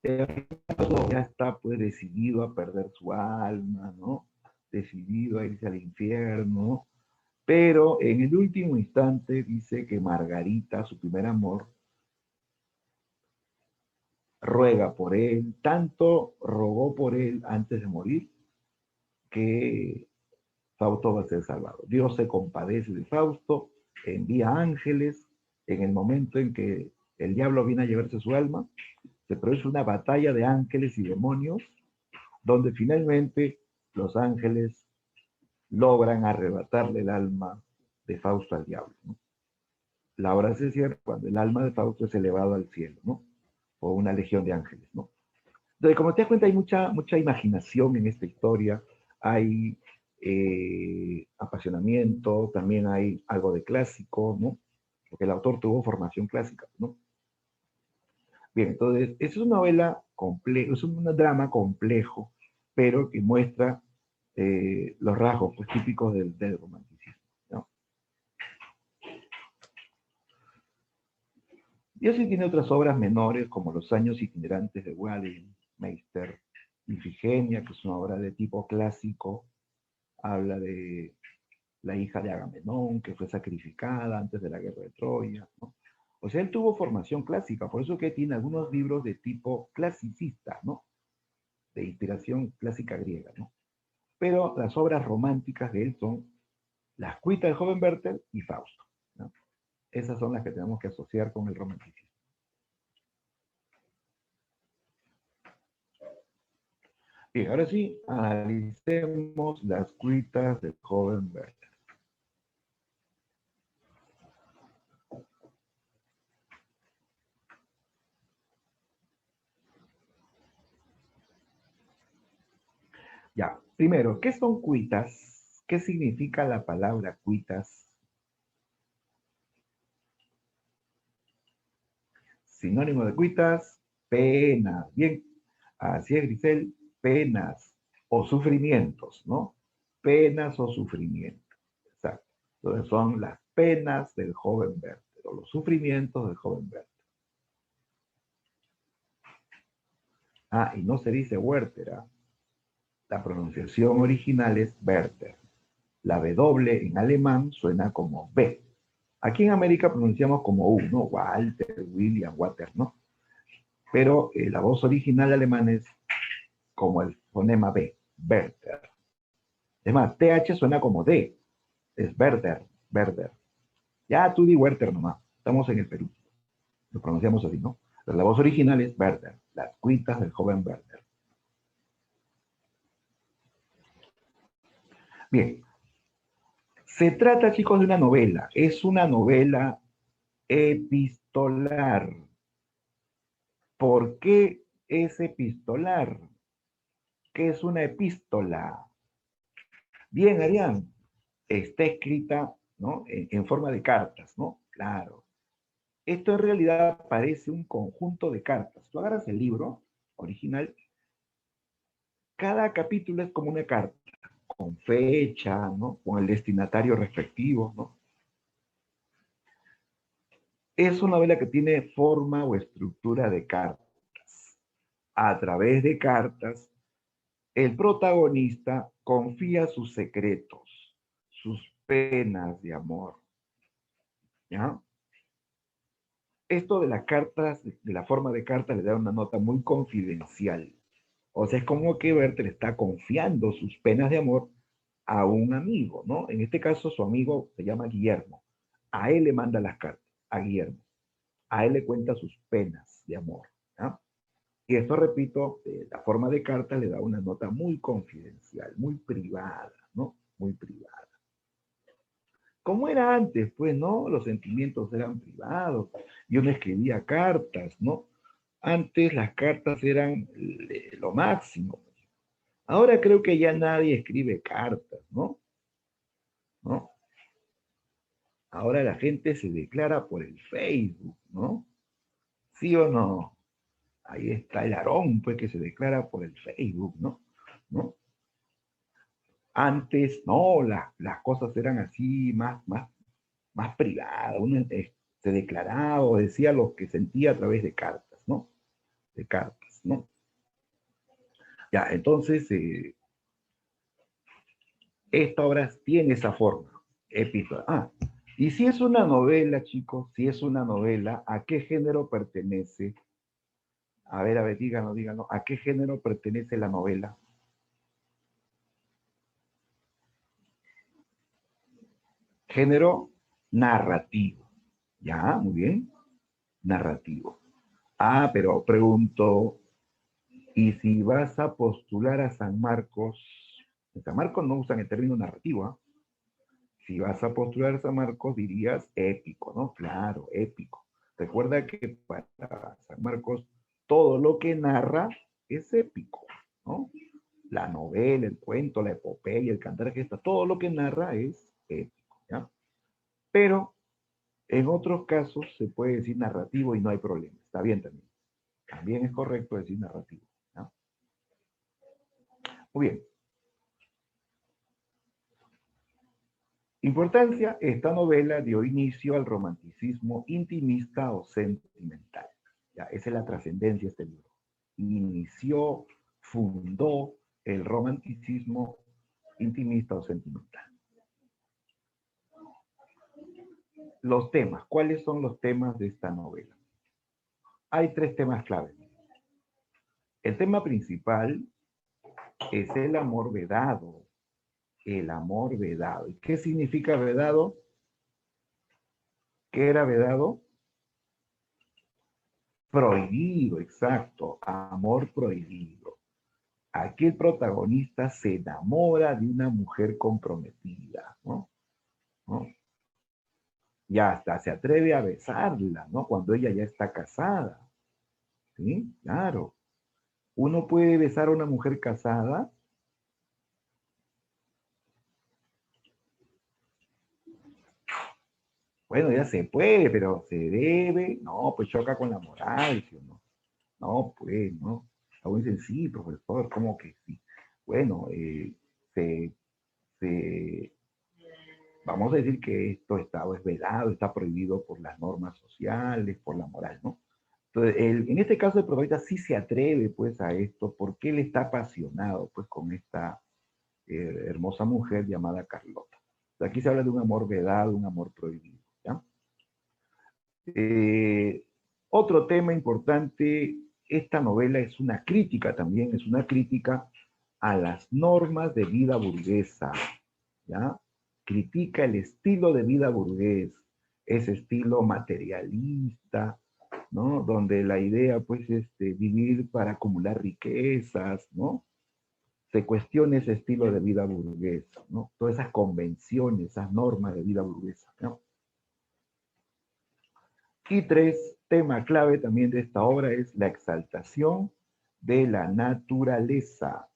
ya está pues decidido a perder su alma, ¿no? Decidido a irse al infierno, Pero en el último instante dice que Margarita, su primer amor, ruega por él, tanto rogó por él antes de morir, que Fausto va a ser salvado. Dios se compadece de Fausto, envía ángeles, en el momento en que el diablo viene a llevarse su alma, se produce una batalla de ángeles y demonios, donde finalmente los ángeles logran arrebatarle el alma de Fausto al diablo, ¿no? La obra se cierra cuando el alma de Fausto es elevado al cielo, ¿no? O una legión de ángeles, ¿no? Entonces, como te das cuenta, hay mucha imaginación en esta historia, hay apasionamiento, también hay algo de clásico, ¿no? Porque el autor tuvo formación clásica, ¿no? Bien, entonces, es una novela compleja, es un drama complejo, pero que muestra los rasgos pues, típicos del romanticismo, ¿no? Biossi tiene otras obras menores, como Los años itinerantes de Wallenmeister, Ifigenia, que es una obra de tipo clásico, habla de la hija de Agamenón, que fue sacrificada antes de la guerra de Troya, ¿no? O sea, él tuvo formación clásica, por eso que tiene algunos libros de tipo clasicista, ¿no? De inspiración clásica griega, ¿no? Pero las obras románticas de él son Las cuitas del joven Werther y Fausto, ¿no? Esas son las que tenemos que asociar con el romanticismo. Bien, ahora sí, analicemos Las cuitas del joven Werther. Ya, primero, ¿qué son cuitas? ¿Qué significa la palabra cuitas? Sinónimo de cuitas, penas. Bien, así es, Grisel, penas o sufrimientos, ¿no? Penas o sufrimientos. Exacto. Entonces son las penas del joven Werther o los sufrimientos del joven Werther. Ah, y no se dice Werther, ¿ah? La pronunciación original es Werther. La W en alemán suena como B. Aquí en América pronunciamos como U, ¿no? Walter, William, Water, ¿no? Pero la voz original alemana es como el fonema B, Werther. Es más, TH suena como D, es Werther, Werther. Ya tú di Werther nomás, estamos en el Perú, lo pronunciamos así, ¿no? Pero la voz original es Werther, Las cuitas del joven Werther. Bien, se trata, chicos, de una novela, es una novela epistolar. ¿Por qué es epistolar? ¿Qué es una epístola? Bien, Arián, está escrita, ¿no? En forma de cartas, ¿no? Claro. Esto en realidad parece un conjunto de cartas. Tú agarras el libro original, cada capítulo es como una carta, con fecha, ¿no? Con el destinatario respectivo, ¿no? Es una novela que tiene forma o estructura de cartas. A través de cartas, el protagonista confía sus secretos, sus penas de amor, ¿ya? Esto de las cartas, de la forma de carta, le da una nota muy confidencial. O sea, es como que Werther está confiando sus penas de amor a un amigo, ¿no? En este caso, su amigo se llama Guillermo. A él le manda las cartas, a Guillermo. A él le cuenta sus penas de amor, ¿ya? Y esto, repito, la forma de carta le da una nota muy confidencial, muy privada, ¿no? Muy privada. Como era antes, pues, ¿no? Los sentimientos eran privados. Yo no escribía cartas, ¿no? Antes las cartas eran lo máximo. Ahora creo que ya nadie escribe cartas, ¿no? ¿No? Ahora la gente se declara por el Facebook, ¿no? ¿Sí o no? Ahí está el Aarón, pues, que se declara por el Facebook, ¿no? ¿No? Antes, no, las cosas eran así, más privadas. Uno se declaraba o decía lo que sentía a través de cartas, ¿no? De cartas, ¿no? Ya, entonces, esta obra tiene esa forma. Epístola. Ah, y si es una novela, chicos, si es una novela, ¿a qué género pertenece? A ver, díganos, díganos, ¿a qué género pertenece la novela? Género narrativo. Ya, muy bien, narrativo. Ah, pero pregunto, ¿y si vas a postular a San Marcos? En San Marcos no usan el término narrativo, ¿ah? Si vas a postular a San Marcos dirías épico, ¿no? Claro, épico. Recuerda que para San Marcos todo lo que narra es épico, ¿no? La novela, el cuento, la epopeya, el cantar gesta, todo lo que narra es épico, ¿ya? Pero en otros casos se puede decir narrativo y no hay problema. Está bien también. También es correcto decir narrativo, ¿ya? Muy bien. Importancia, esta novela dio inicio al romanticismo intimista o sentimental. Ya, esa es la trascendencia de este libro. Inició, fundó el romanticismo intimista o sentimental. Los temas, ¿cuáles son los temas de esta novela? Hay tres temas claves. El tema principal es el amor vedado. El amor vedado. ¿Y qué significa vedado? ¿Qué era vedado? Prohibido, exacto. Amor prohibido. Aquí el protagonista se enamora de una mujer comprometida, ¿no? ¿No? Y hasta se atreve a besarla, ¿no? Cuando ella ya está casada. ¿Sí? Claro. ¿Uno puede besar a una mujer casada? Bueno, ya se puede, pero se debe. No, pues choca con la moral, ¿sí o no? No, pues, no. Aún dicen, sí, profesor, ¿cómo que sí? Bueno, se, se, vamos a decir que esto está es vedado, está prohibido por las normas sociales, por la moral, ¿no? Entonces, en este caso el protagonista sí se atreve, pues, a esto, porque él está apasionado, pues, con esta hermosa mujer llamada Carlota. Aquí se habla de un amor vedado, un amor prohibido, ¿ya? Eh, Otro tema importante, esta novela es una crítica también, es una crítica a las normas de vida burguesa, ¿ya? Critica el estilo de vida burgués, ese estilo materialista, ¿no? Donde la idea, pues, es vivir para acumular riquezas, ¿no? Se cuestiona ese estilo de vida burguesa, ¿no? Todas esas convenciones, esas normas de vida burguesa, ¿no? Y tres, tema clave también de esta obra es la exaltación de la naturaleza.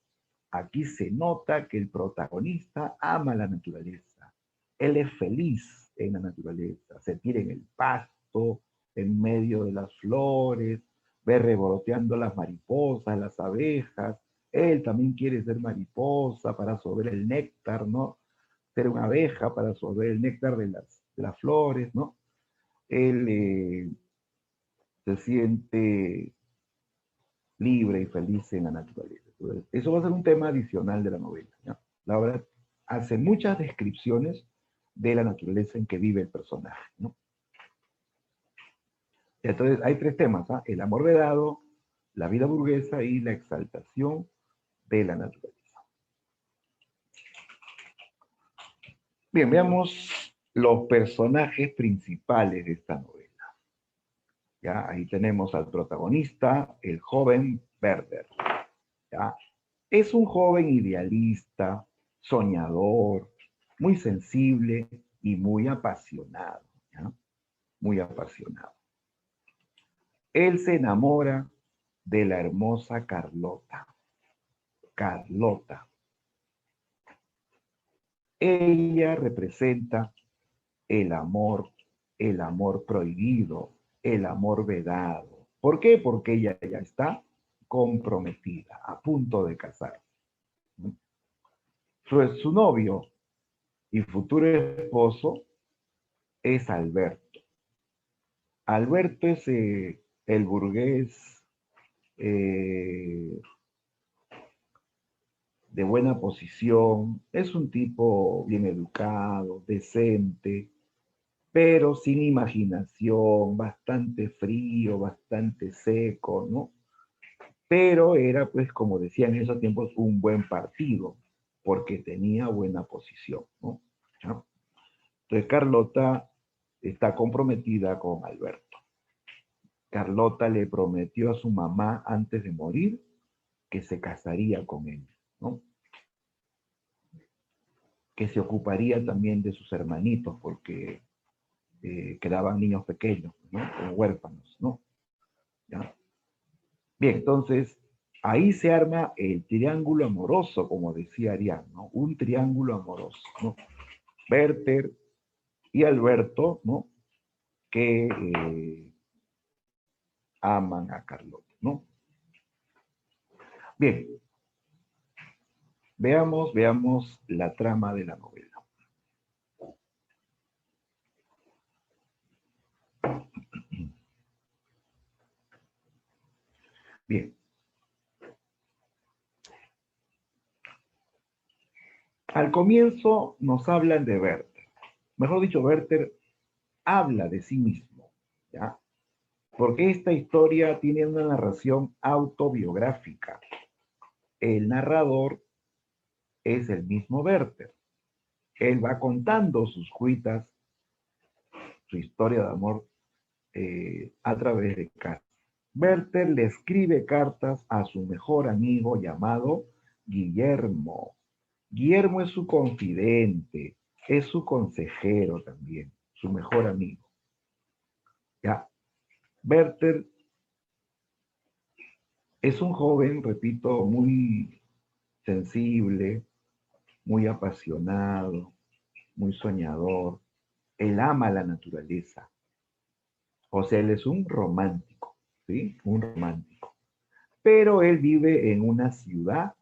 Aquí se nota que el protagonista ama la naturaleza. Él es feliz en la naturaleza. Se tira en el pasto, en medio de las flores, ve revoloteando las mariposas, las abejas. Él también quiere ser mariposa para absorber el néctar, ¿no? Ser una abeja para absorber el néctar de las flores, ¿no? Él se siente libre y feliz en la naturaleza. Entonces, eso va a ser un tema adicional de la novela, ¿ya? La obra hace muchas descripciones de la naturaleza en que vive el personaje, ¿no? Entonces, hay tres temas, ¿ah? El amor vedado, la vida burguesa y la exaltación de la naturaleza. Bien, veamos los personajes principales de esta novela. ¿Ya? Ahí tenemos al protagonista, el joven Werder. ¿Ya? Es un joven idealista, soñador, muy sensible y muy apasionado, ¿ya? Muy apasionado. Él se enamora de la hermosa Carlota. Carlota. Ella representa el amor prohibido, el amor vedado. ¿Por qué? Porque ella ya está comprometida, a punto de casarse. Su novio y futuro esposo es Alberto. Alberto es el burgués, de buena posición, es un tipo bien educado, decente, pero sin imaginación, bastante frío, bastante seco, ¿no? Pero era, pues, como decía en esos tiempos, un buen partido, porque tenía buena posición, ¿no? ¿Ya? Entonces Carlota está comprometida con Alberto. Carlota le prometió a su mamá antes de morir que se casaría con él, ¿no? Que se ocuparía también de sus hermanitos, porque quedaban niños pequeños, ¿no? Como huérfanos, ¿no? ¿Ya? Bien, entonces, ahí se arma el triángulo amoroso, como decía Arián, ¿no? Un triángulo amoroso, ¿no? Werther y Alberto, ¿no? Que aman a Carlota, ¿no? Bien, veamos la trama de la novela. Bien. Al comienzo nos hablan de Werther. Mejor dicho, Werther habla de sí mismo, ¿ya? Porque esta historia tiene una narración autobiográfica. El narrador es el mismo Werther. Él va contando sus cuitas, su historia de amor a través de cartas. Werther le escribe cartas a su mejor amigo llamado Guillermo. Guillermo es su confidente, es su consejero también, su mejor amigo. Ya, Werther es un joven, repito, muy sensible, muy apasionado, muy soñador. Él ama la naturaleza. O sea, él es un romántico, ¿sí? Un romántico. Pero él vive en una ciudad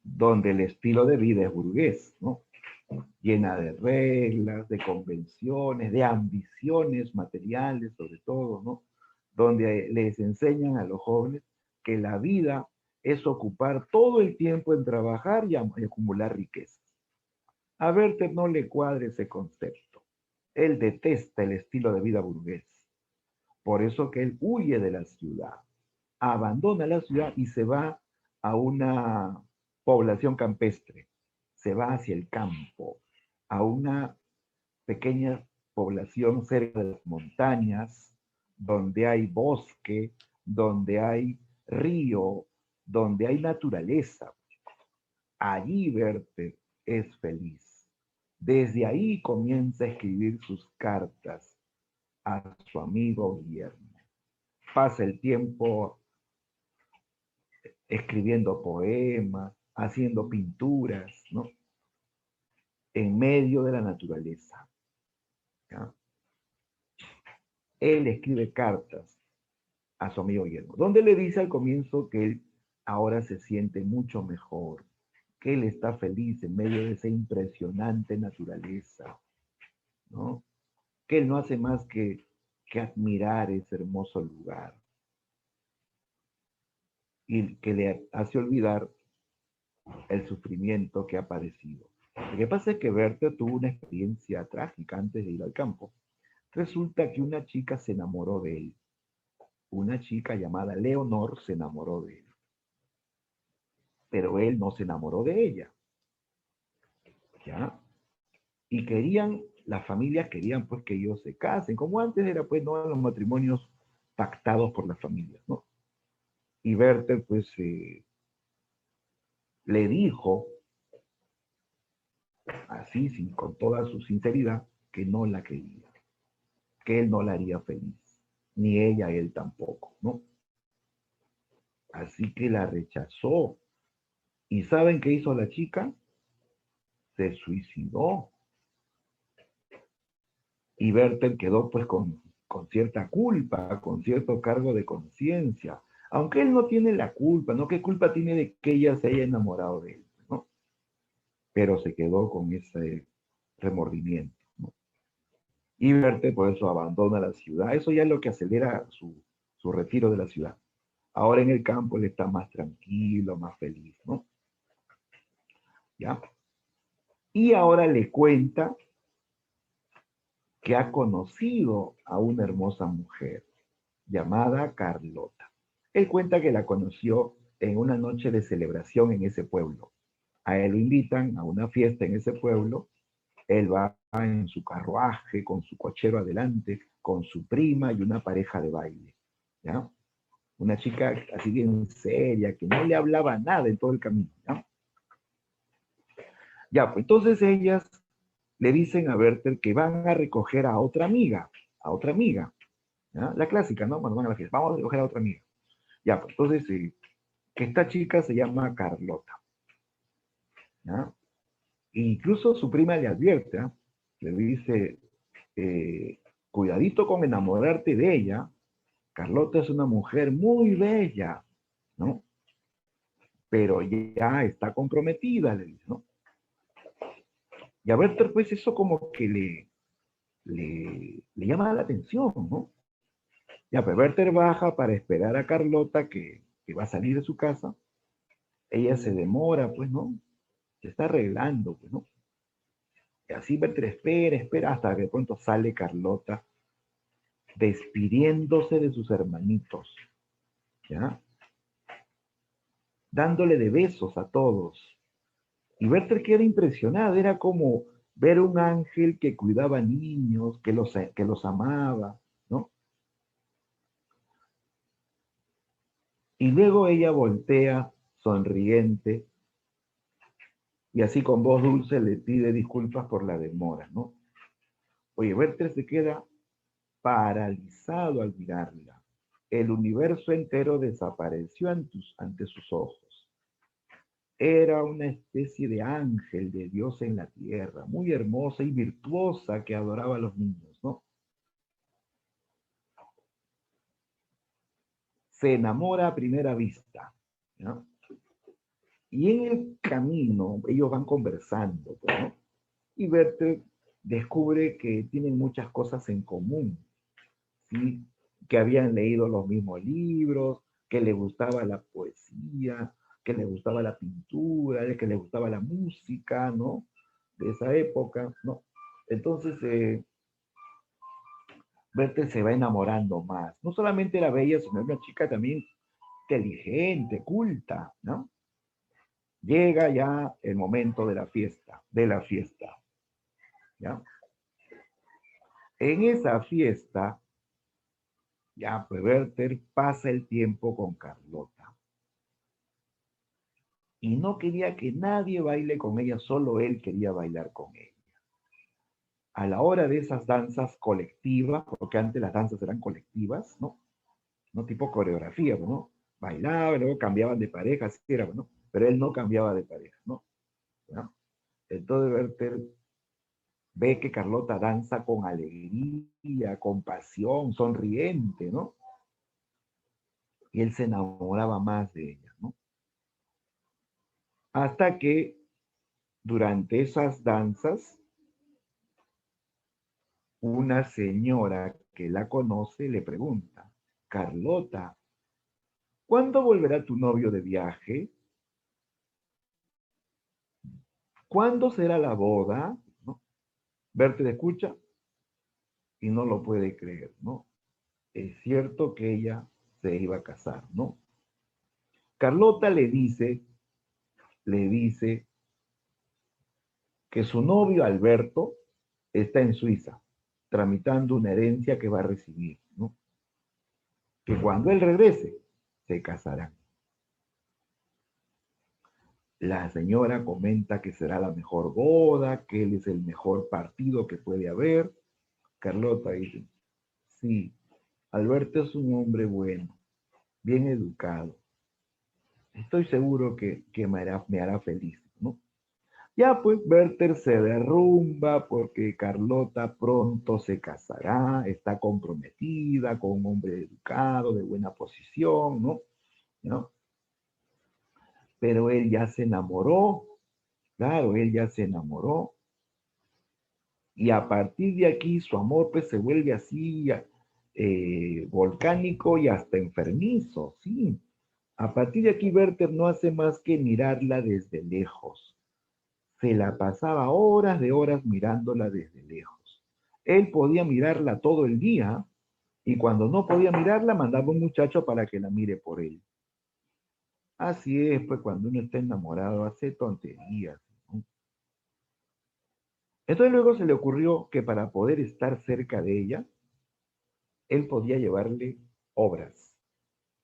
donde el estilo de vida es burgués, ¿no? Llena de reglas, de convenciones, de ambiciones materiales, sobre todo, ¿no? Donde les enseñan a los jóvenes que la vida es ocupar todo el tiempo en trabajar y acumular riquezas. A Werther no le cuadra ese concepto. Él detesta el estilo de vida burgués. Por eso que él huye de la ciudad, abandona la ciudad y se va a una población campestre, se va hacia el campo, a una pequeña población cerca de las montañas, donde hay bosque, donde hay río, donde hay naturaleza. Allí Werther es feliz. Desde ahí comienza a escribir sus cartas a su amigo Guillermo. Pasa el tiempo escribiendo poemas, haciendo pinturas, ¿no? En medio de la naturaleza. ¿Ya? Él escribe cartas a su amigo Guillermo, donde le dice al comienzo que él ahora se siente mucho mejor, que él está feliz en medio de esa impresionante naturaleza, ¿no? Que él no hace más que admirar ese hermoso lugar y que le hace olvidar el sufrimiento que ha padecido. Lo que pasa es que Werther tuvo una experiencia trágica antes de ir al campo. Resulta que una chica se enamoró de él. Una chica llamada Leonor se enamoró de él. Pero él no se enamoró de ella. ¿Ya? Y las familias querían pues que ellos se casen, como antes era pues no los matrimonios pactados por las familias, ¿no? Y Werther pues le dijo, así, con toda su sinceridad, que no la quería, que él no la haría feliz, ni ella, él tampoco, ¿no? Así que la rechazó. ¿Y saben qué hizo la chica? Se suicidó. Y Werther quedó pues con cierta culpa, con cierto cargo de conciencia. Aunque él no tiene la culpa, ¿no? ¿Qué culpa tiene de que ella se haya enamorado de él? ¿No? Pero se quedó con ese remordimiento, ¿no? Y Werther por eso abandona la ciudad. Eso ya es lo que acelera su retiro de la ciudad. Ahora en el campo él está más tranquilo, más feliz, ¿no? ¿ya? Y ahora le cuenta que ha conocido a una hermosa mujer llamada Carlota. Él cuenta que la conoció en una noche de celebración en ese pueblo. A él lo invitan a una fiesta en ese pueblo. Él va en su carruaje, con su cochero adelante, con su prima y una pareja de baile. ¿Ya? Una chica así bien seria, que no le hablaba nada en todo el camino. ¿Ya? Ya, pues entonces ellas le dicen a Werther que van a recoger a otra amiga, ¿ya? La clásica, ¿no? Cuando van a la fiesta, vamos a recoger a otra amiga. Ya, pues entonces, que esta chica se llama Carlota, ¿ya? E incluso su prima le advierte, ¿eh? Le dice, cuidadito con enamorarte de ella, Carlota es una mujer muy bella, ¿no? Pero ya está comprometida, le dice, ¿no? Y a Werther, pues eso como que le llama la atención, ¿no? Ya, pues Werther baja para esperar a Carlota que va a salir de su casa. Ella se demora, pues, ¿no? Se está arreglando, pues, ¿no? Y así Werther espera, hasta que de pronto sale Carlota despidiéndose de sus hermanitos, ¿ya? Dándole de besos a todos. Y Werther queda impresionado, era como ver un ángel que cuidaba niños, que los amaba, ¿no? Y luego ella voltea, sonriente, y así con voz dulce le pide disculpas por la demora, ¿no? Oye, Werther se queda paralizado al mirarla. El universo entero desapareció ante sus ojos. Era una especie de ángel de Dios en la tierra, muy hermosa y virtuosa que adoraba a los niños, ¿no? Se enamora a primera vista, ¿no? Y en el camino ellos van conversando, ¿no? Y Werther descubre que tienen muchas cosas en común, ¿sí? Que habían leído los mismos libros, que le gustaba la poesía, que le gustaba la pintura, que le gustaba la música, ¿no? De esa época, ¿no? Entonces, Werther se va enamorando más. No solamente era bella, sino una chica también inteligente, culta, ¿no? Llega ya el momento de la fiesta, ¿ya? En esa fiesta, ya, pues Werther pasa el tiempo con Carlota. Y no quería que nadie baile con ella, solo él quería bailar con ella. A la hora de esas danzas colectivas, porque antes las danzas eran colectivas, ¿no? No tipo coreografía, ¿no? Bailaban, luego cambiaban de pareja, así era, ¿no? Pero él no cambiaba de pareja, ¿no? ¿No? Entonces Werther ve que Carlota danza con alegría, con pasión, sonriente, ¿no? Y él se enamoraba más de ella, ¿no? Hasta que durante esas danzas, una señora que la conoce le pregunta, Carlota, ¿cuándo volverá tu novio de viaje? ¿Cuándo será la boda? ¿No? Bertie escucha y no lo puede creer, ¿no? Es cierto que ella se iba a casar, ¿no? Carlota le dice que su novio Alberto está en Suiza, tramitando una herencia que va a recibir, ¿no? Que cuando él regrese, se casarán. La señora comenta que será la mejor boda, que él es el mejor partido que puede haber. Carlota dice, sí, Alberto es un hombre bueno, bien educado. Estoy seguro que me hará feliz, ¿no? Ya pues Werther se derrumba porque Carlota pronto se casará, está comprometida con un hombre educado, de buena posición, ¿no? ¿No? Pero él ya se enamoró, claro, él ya se enamoró. Y a partir de aquí su amor pues se vuelve así volcánico y hasta enfermizo, ¿sí? A partir de aquí Werther no hace más que mirarla desde lejos. se la pasaba horas de horas mirándola desde lejos. Él podía mirarla todo el día y cuando no podía mirarla mandaba un muchacho para que la mire por él. Así es, pues cuando uno está enamorado hace tonterías, ¿no? Entonces luego se le ocurrió que para poder estar cerca de ella, él podía llevarle obras.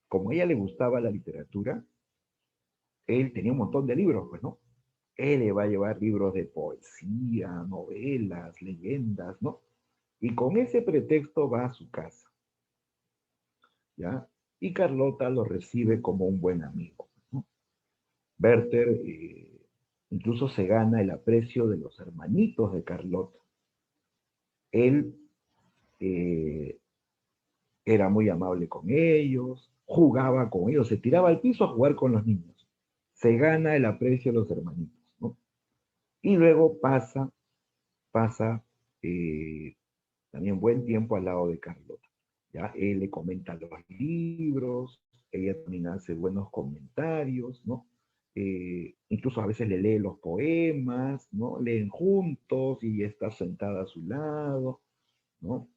Como a ella le gustaba la literatura, él tenía un montón de libros, pues, ¿no? Él le va a llevar libros de poesía, novelas, leyendas, ¿no? Y con ese pretexto va a su casa, ¿ya? Y Carlota lo recibe como un buen amigo, ¿no? Werther incluso se gana el aprecio de los hermanitos de Carlota. Él eh, era muy amable con ellos, jugaba con ellos, se tiraba al piso a jugar con los niños. Se gana el aprecio de los hermanitos, ¿no? Y luego pasa eh, también buen tiempo al lado de Carlota. ¿Ya? Él le comenta los libros, ella también hace buenos comentarios, ¿no? Incluso a veces le lee los poemas, ¿no? Leen juntos y ella está sentada a su lado, ¿no?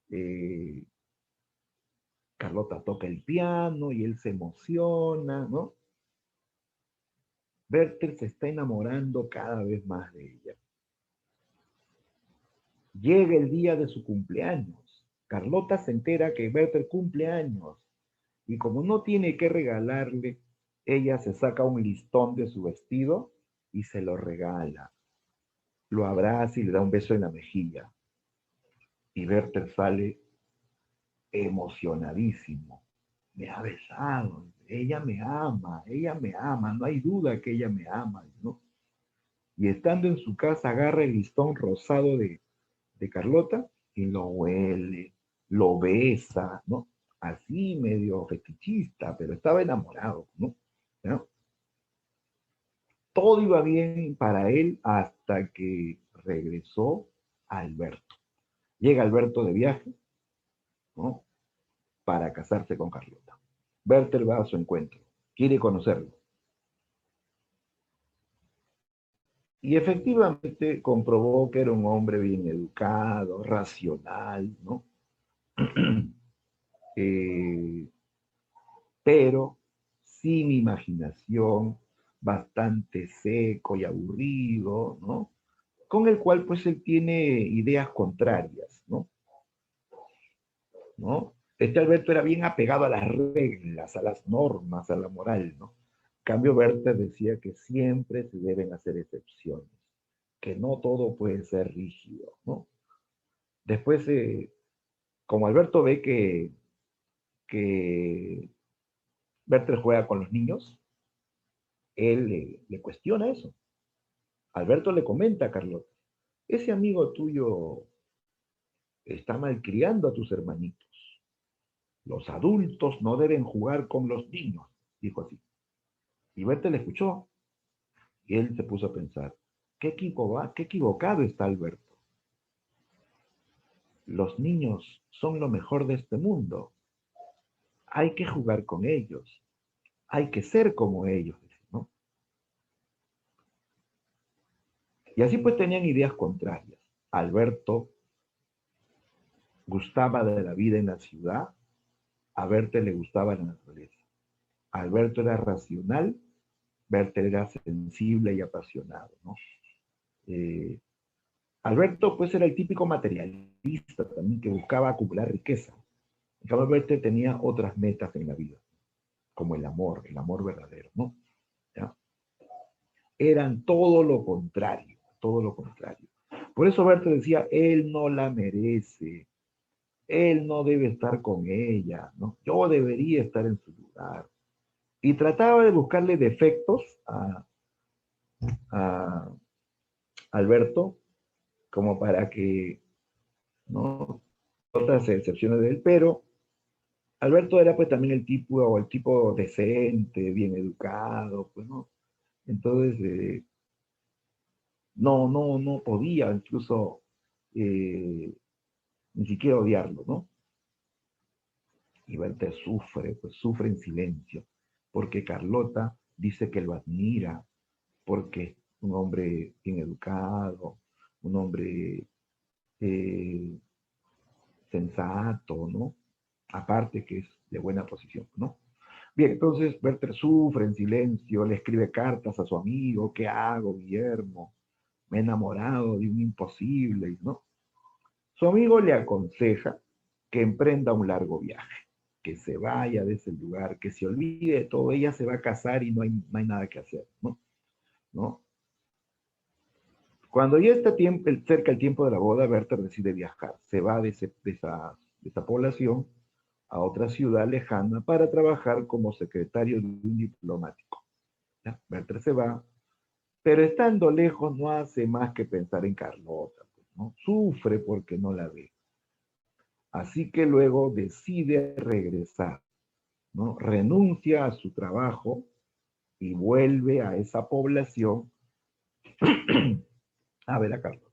Eh, Carlota toca el piano y él se emociona, ¿no? Werther se está enamorando cada vez más de ella. Llega el día de su cumpleaños. Carlota se entera que Werther cumple años y como no tiene que regalarle, ella se saca un listón de su vestido y se lo regala. Lo abraza y le da un beso en la mejilla. Y Werther sale emocionadísimo. Me ha besado, ella me ama, no hay duda que ella me ama, ¿no? Y estando en su casa agarra el listón rosado de Carlota y lo huele, lo besa, ¿no? Así medio fetichista, pero estaba enamorado, ¿no? ¿No? Todo iba bien para él hasta que regresó Alberto. Llega Alberto de viaje, ¿no? Para casarse con Carlota. Werther va a su encuentro, quiere conocerlo. Y efectivamente comprobó que era un hombre bien educado, racional, ¿no? eh, pero sin imaginación, bastante seco y aburrido, ¿no? Con el cual pues él tiene ideas contrarias, ¿no? ¿No? Este Alberto era bien apegado a las reglas, a las normas, a la moral, ¿no? En cambio, Werther decía que siempre se deben hacer excepciones, que no todo puede ser rígido, ¿no? Después, como Alberto ve que Werther juega con los niños, él le cuestiona eso. Alberto le comenta a Carlota, ese amigo tuyo está malcriando a tus hermanitos. Los adultos no deben jugar con los niños, dijo así. Y Werther le escuchó y él se puso a pensar, qué equivocado está Alberto. Los niños son lo mejor de este mundo. Hay que jugar con ellos. Hay que ser como ellos, ¿no? Y así pues tenían ideas contrarias. Alberto gustaba de la vida en la ciudad, a Werther le gustaba la naturaleza. Alberto era racional, Werther era sensible y apasionado, ¿no? Eh, Alberto pues era el típico materialista también que buscaba acumular riqueza. En cambio, Werther tenía otras metas en la vida, como el amor verdadero, ¿no? ¿Ya? Eran todo lo contrario, todo lo contrario. Por eso Werther decía, él no la merece, él no debe estar con ella, ¿no? Yo debería estar en su lugar. Y trataba de buscarle defectos a Alberto como para que, ¿no? Otras excepciones de él, pero Alberto era pues también el tipo decente, bien educado, pues, ¿no? Entonces, no podía incluso eh, ni siquiera odiarlo, ¿no? Y Werther sufre, pues sufre en silencio, porque Carlota dice que lo admira, porque un hombre bien educado, un hombre eh, sensato, ¿no? Aparte que es de buena posición, ¿no? Bien, entonces Werther sufre en silencio, le escribe cartas a su amigo, ¿qué hago, Guillermo? Me he enamorado de un imposible, ¿no? Su amigo le aconseja que emprenda un largo viaje, que se vaya de ese lugar, que se olvide de todo, ella se va a casar y no hay nada que hacer, ¿no? ¿No? Cuando ya está cerca el tiempo de la boda, Werther decide viajar, se va de esa población a otra ciudad lejana para trabajar como secretario de un diplomático. ¿Ya? Werther se va, pero estando lejos no hace más que pensar en Carlota, pues, ¿no? Sufre porque no la ve. Así que luego decide regresar, ¿no? Renuncia a su trabajo y vuelve a esa población a ver a Carlota.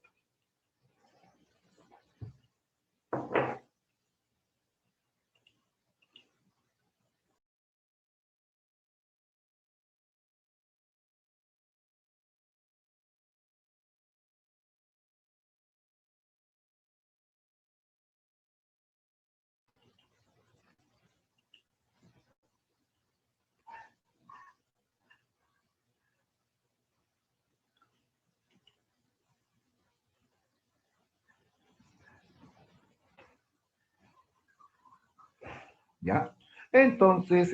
¿Ya? Entonces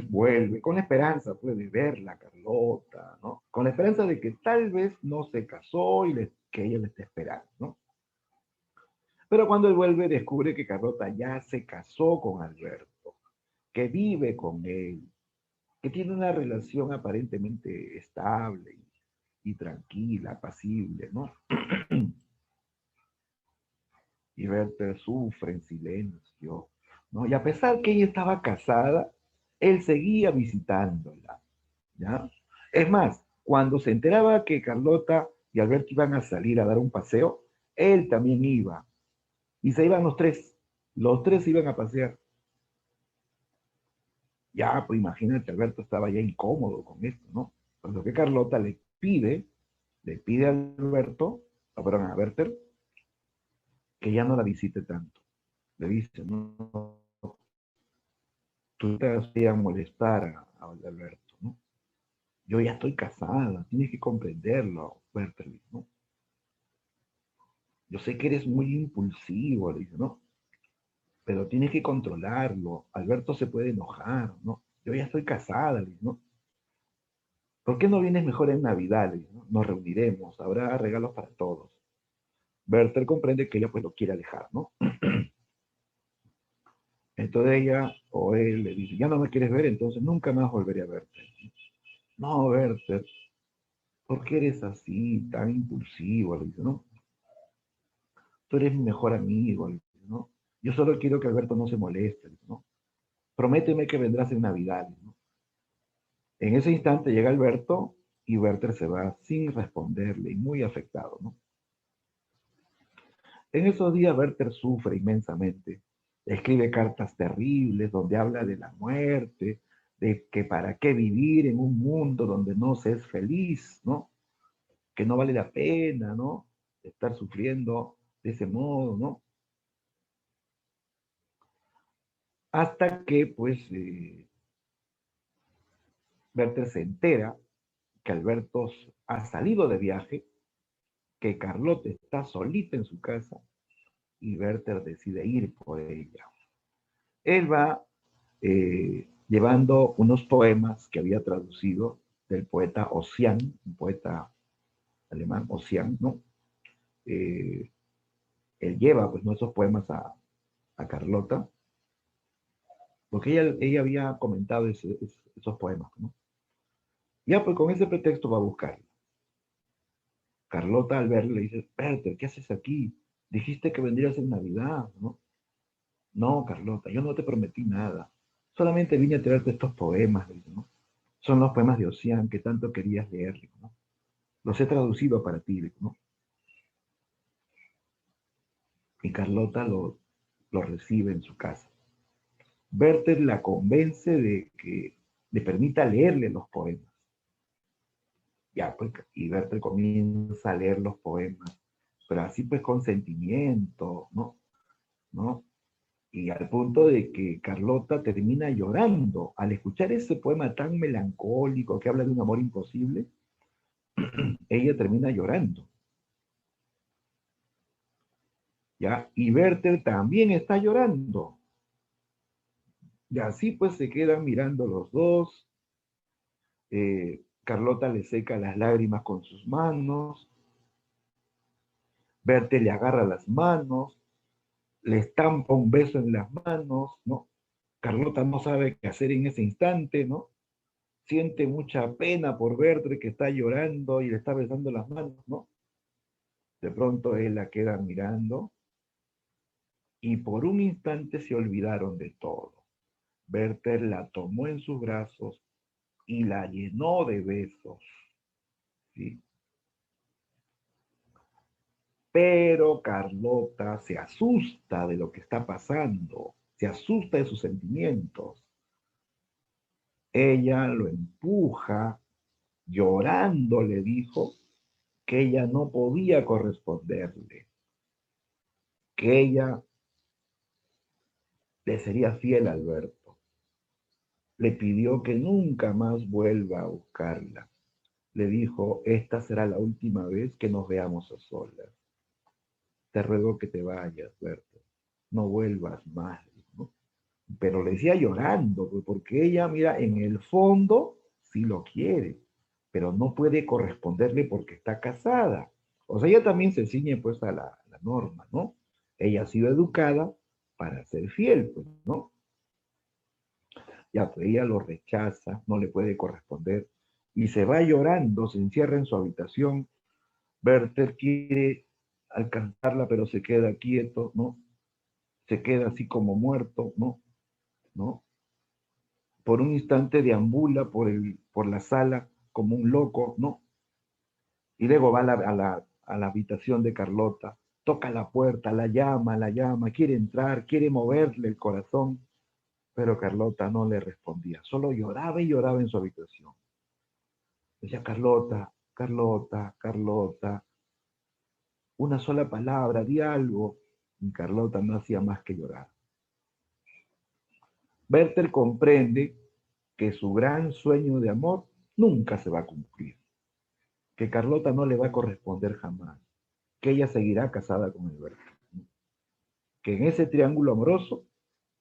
vuelve, con la esperanza pues, de verla a Carlota, ¿no? Con la esperanza de que tal vez no se casó y que ella le esté esperando, ¿no? Pero cuando él vuelve descubre que Carlota ya se casó con Alberto, que vive con él, que tiene una relación aparentemente estable y tranquila, apacible, ¿no? Y Werther sufre en silencio, ¿no? Y a pesar que ella estaba casada, él seguía visitándola, ¿ya? Es más, cuando se enteraba que Carlota y Alberto iban a salir a dar un paseo, él también iba. Y se iban los tres iban a pasear. Ya, pues imagínate, Alberto estaba ya incómodo con esto, ¿no? Por lo que Carlota le pide a Alberto, perdón, a Werther, que ya no la visite tanto. Le dice, no, tú te vas a molestar a Alberto, ¿no? Yo ya estoy casada, tienes que comprenderlo, Werther, ¿no? Yo sé que eres muy impulsivo, le dice, ¿no? Pero tienes que controlarlo. Alberto se puede enojar, ¿no? Yo ya estoy casada, le dice, ¿no? ¿Por qué no vienes mejor en Navidad? Le dice, ¿no? Nos reuniremos, habrá regalos para todos. Werther comprende que ella pues lo quiere alejar, ¿no? Entonces ella o él le dice, ya no me quieres ver, entonces nunca más volveré a verte. No, Werther, ¿por qué eres así, tan impulsivo? Le dice, ¿no? Tú eres mi mejor amigo, le dice, ¿no? Yo solo quiero que Alberto no se moleste, le dice, ¿no? Prométeme que vendrás en Navidad, ¿no? En ese instante llega Alberto y Werther se va sin responderle y muy afectado, ¿no? En esos días Werther sufre inmensamente. Escribe cartas terribles donde habla de la muerte, de que para qué vivir en un mundo donde no se es feliz, ¿no? Que no vale la pena, ¿no? Estar sufriendo de ese modo, ¿no? Hasta que, pues, Werther se entera que Alberto ha salido de viaje, que Carlota está solita en su casa y Werther decide ir por ella. Él va llevando unos poemas que había traducido del poeta Ossian, un poeta alemán, Ossian, ¿no? Eh, Él lleva pues nuestros poemas a Carlota, porque ella había comentado esos poemas, ¿no? Ya pues con ese pretexto va a buscarla. Carlota al verle le dice, Werther, ¿qué haces aquí? Dijiste que vendrías en Navidad, ¿no? No, Carlota, yo no te prometí nada. Solamente vine a traerte estos poemas, ¿no? Son los poemas de Ossian que tanto querías leer, ¿no? Los he traducido para ti, ¿no? Y Carlota lo recibe en su casa. Werther la convence de que le permita leerle los poemas. Ya, pues, y Werther comienza a leer los poemas, pero así pues con sentimiento, ¿no? ¿No? Y al punto de que Carlota termina llorando al escuchar ese poema tan melancólico que habla de un amor imposible, ella termina llorando, ¿ya? Y Werther también está llorando. Y así pues se quedan mirando los dos. Carlota le seca las lágrimas con sus manos. Werther le agarra las manos, le estampa un beso en las manos, ¿no? Carlota no sabe qué hacer en ese instante, ¿no? Siente mucha pena por Werther que está llorando y le está besando las manos, ¿no? De pronto él la queda mirando y por un instante se olvidaron de todo. Werther la tomó en sus brazos y la llenó de besos, ¿sí? Pero Carlota se asusta de lo que está pasando, se asusta de sus sentimientos. Ella lo empuja, llorando le dijo que ella no podía corresponderle, que ella le sería fiel a Alberto. Le pidió que nunca más vuelva a buscarla. Le dijo, esta será la última vez que nos veamos a solas. Te ruego que te vayas, Berto. No vuelvas más, ¿no? Pero le decía llorando, porque ella, mira, en el fondo sí lo quiere, pero no puede corresponderle porque está casada. O sea, ella también se ciñe pues a la norma, ¿no? Ella ha sido educada para ser fiel, pues, ¿no? Ya, pues ella lo rechaza, no le puede corresponder y se va llorando, se encierra en su habitación. Werther quiere alcanzarla, pero se queda quieto, ¿no? Se queda así como muerto, ¿no? ¿No? Por un instante deambula por la sala como un loco, ¿no? Y luego va a la habitación de Carlota, toca la puerta, la llama, quiere entrar, quiere moverle el corazón, pero Carlota no le respondía, solo lloraba y lloraba en su habitación. Decía, Carlota, Carlota, Carlota, una sola palabra, di algo. Y Carlota no hacía más que llorar. Werther comprende que su gran sueño de amor nunca se va a cumplir, que Carlota no le va a corresponder jamás, que ella seguirá casada con el Werther, que en ese triángulo amoroso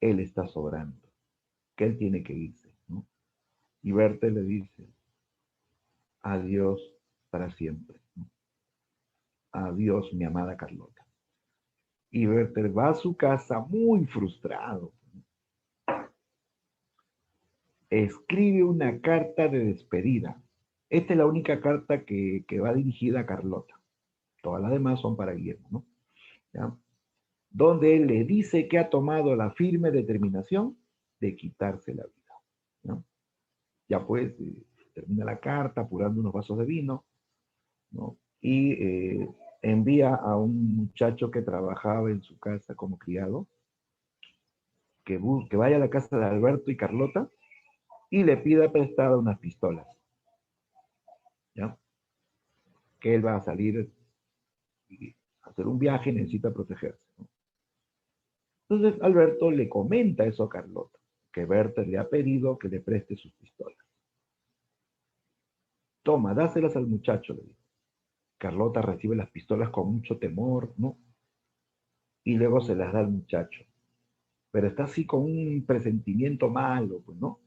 él está sobrando, que él tiene que irse, ¿no? Y Werther le dice, adiós para siempre, ¿no? Adiós mi amada Carlota. Y Werther va a su casa muy frustrado. Escribe una carta de despedida. Esta es la única carta que va dirigida a Carlota. Todas las demás son para Guillermo, ¿no? ¿Ya? Donde él le dice que ha tomado la firme determinación de quitarse la vida, ¿no? Ya pues termina la carta apurando unos vasos de vino, ¿no? Y envía a un muchacho que trabajaba en su casa como criado, que vaya a la casa de Alberto y Carlota y le pida prestada unas pistolas, ¿ya? Que él va a salir y hacer un viaje y necesita protegerse, ¿no? Entonces Alberto le comenta eso a Carlota, que Werther le ha pedido que le preste sus pistolas. Toma, dáselas al muchacho, le dijo. Carlota recibe las pistolas con mucho temor, ¿no? Y luego se las da al muchacho. Pero está así con un presentimiento malo, pues, ¿no?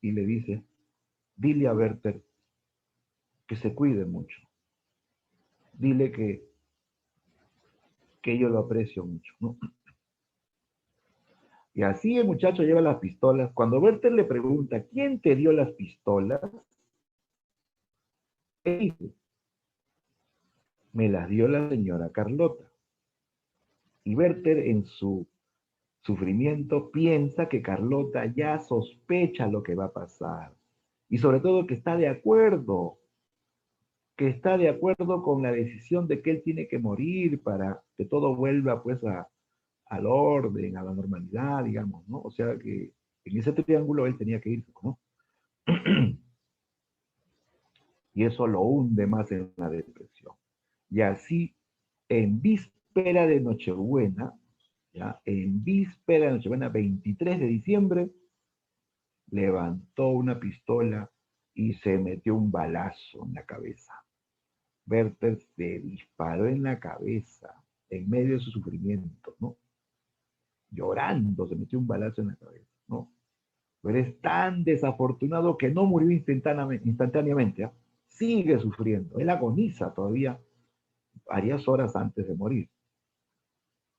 Y le dice, dile a Werther que se cuide mucho. Dile que yo lo aprecio mucho, ¿no? Y así el muchacho lleva las pistolas. Cuando Werther le pregunta, ¿quién te dio las pistolas? Él dice, me las dio la señora Carlota. Y Werther en su sufrimiento piensa que Carlota ya sospecha lo que va a pasar. Y sobre todo que está de acuerdo con la decisión de que él tiene que morir para que todo vuelva pues al orden, a la normalidad, digamos, ¿no? O sea que en ese triángulo él tenía que irse, ¿no? y eso lo hunde más en la depresión. Y así, en víspera de Nochebuena, ¿ya? En víspera de Nochebuena, 23 de diciembre, levantó una pistola y se metió un balazo en la cabeza. Werther se disparó en la cabeza, en medio de su sufrimiento, ¿no? Llorando, se metió un balazo en la cabeza, ¿no? Pero es tan desafortunado que no murió instantáneamente, ¿eh? Sigue sufriendo, él agoniza todavía varias horas antes de morir.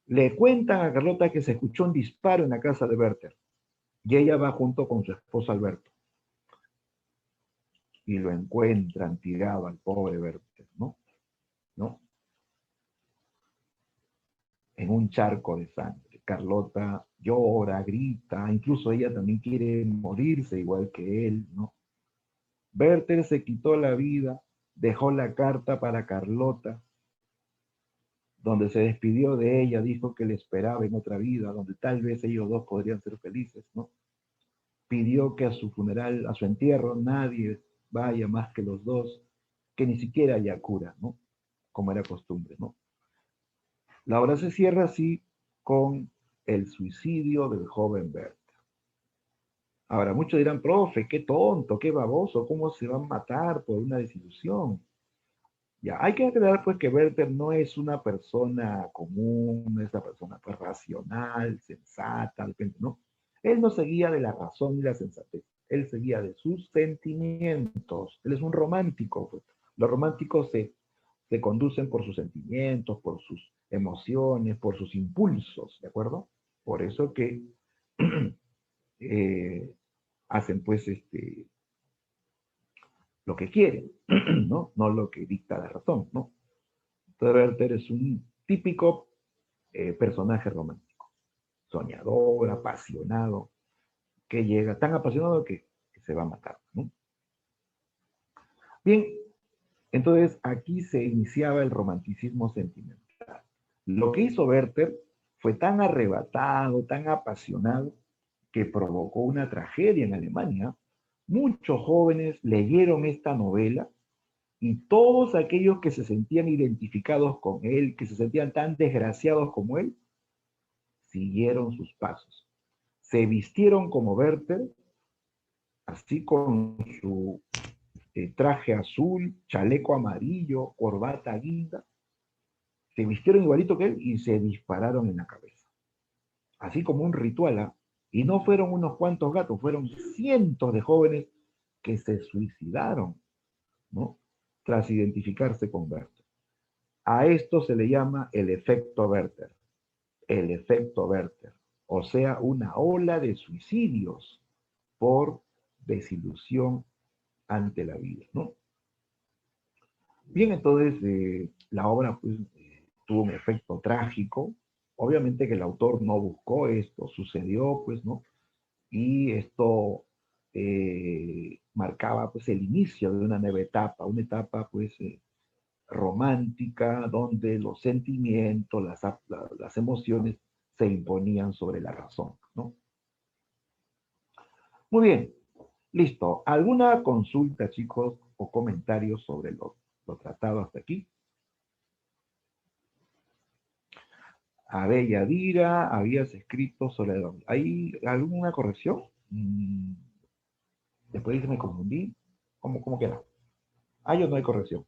Le cuentan a Carlota que se escuchó un disparo en la casa de Werther y ella va junto con su esposo Alberto y lo encuentran tirado al pobre Werther, ¿no? ¿No? En un charco de sangre. Carlota llora, grita, incluso ella también quiere morirse igual que él, ¿no? Werther se quitó la vida, dejó la carta para Carlota, donde se despidió de ella, dijo que le esperaba en otra vida, donde tal vez ellos dos podrían ser felices, ¿no? Pidió que a su funeral, a su entierro, nadie vaya más que los dos, que ni siquiera haya cura, ¿no? Como era costumbre, ¿no? La obra se cierra así con el suicidio del joven Werther. Ahora, muchos dirán, profe, qué tonto, qué baboso, ¿cómo se van a matar por una desilusión? Ya, hay que aclarar pues que Werther no es una persona común, no es una persona pues racional, sensata, ¿no? Él no seguía de la razón y la sensatez, él seguía de sus sentimientos, él es un romántico, pues. Los románticos se conducen por sus sentimientos, por sus emociones, por sus impulsos, ¿de acuerdo? Por eso que hacen pues lo que quieren, ¿no? No lo que dicta la razón, ¿no? Entonces Werther es un típico personaje romántico, soñador, apasionado, que llega tan apasionado que se va a matar, ¿no? Bien, entonces aquí se iniciaba el romanticismo sentimental. Lo que hizo Werther fue tan arrebatado, tan apasionado, que provocó una tragedia en Alemania. Muchos jóvenes leyeron esta novela y todos aquellos que se sentían identificados con él, que se sentían tan desgraciados como él, siguieron sus pasos. Se vistieron como Werther, así con su traje azul, chaleco amarillo, corbata guinda, se vistieron igualito que él y se dispararon en la cabeza. Así como un ritual, ¿eh? Y no fueron unos cuantos gatos, fueron cientos de jóvenes que se suicidaron, ¿no? Tras identificarse con Werther. A esto se le llama el efecto Werther. El efecto Werther. O sea, una ola de suicidios por desilusión ante la vida, ¿no? Bien, entonces la obra pues, tuvo un efecto trágico. Obviamente que el autor no buscó esto, sucedió, pues, ¿no? Y esto marcaba pues el inicio de una nueva etapa, una etapa pues romántica, donde los sentimientos, las emociones se imponían sobre la razón, ¿no? Muy bien, listo. ¿Alguna consulta, chicos, o comentarios sobre lo tratado hasta aquí? A ver, Yadira, habías escrito sobre... ¿Hay alguna corrección? Después dice, me confundí. ¿Cómo queda? ¿Hay o no hay corrección?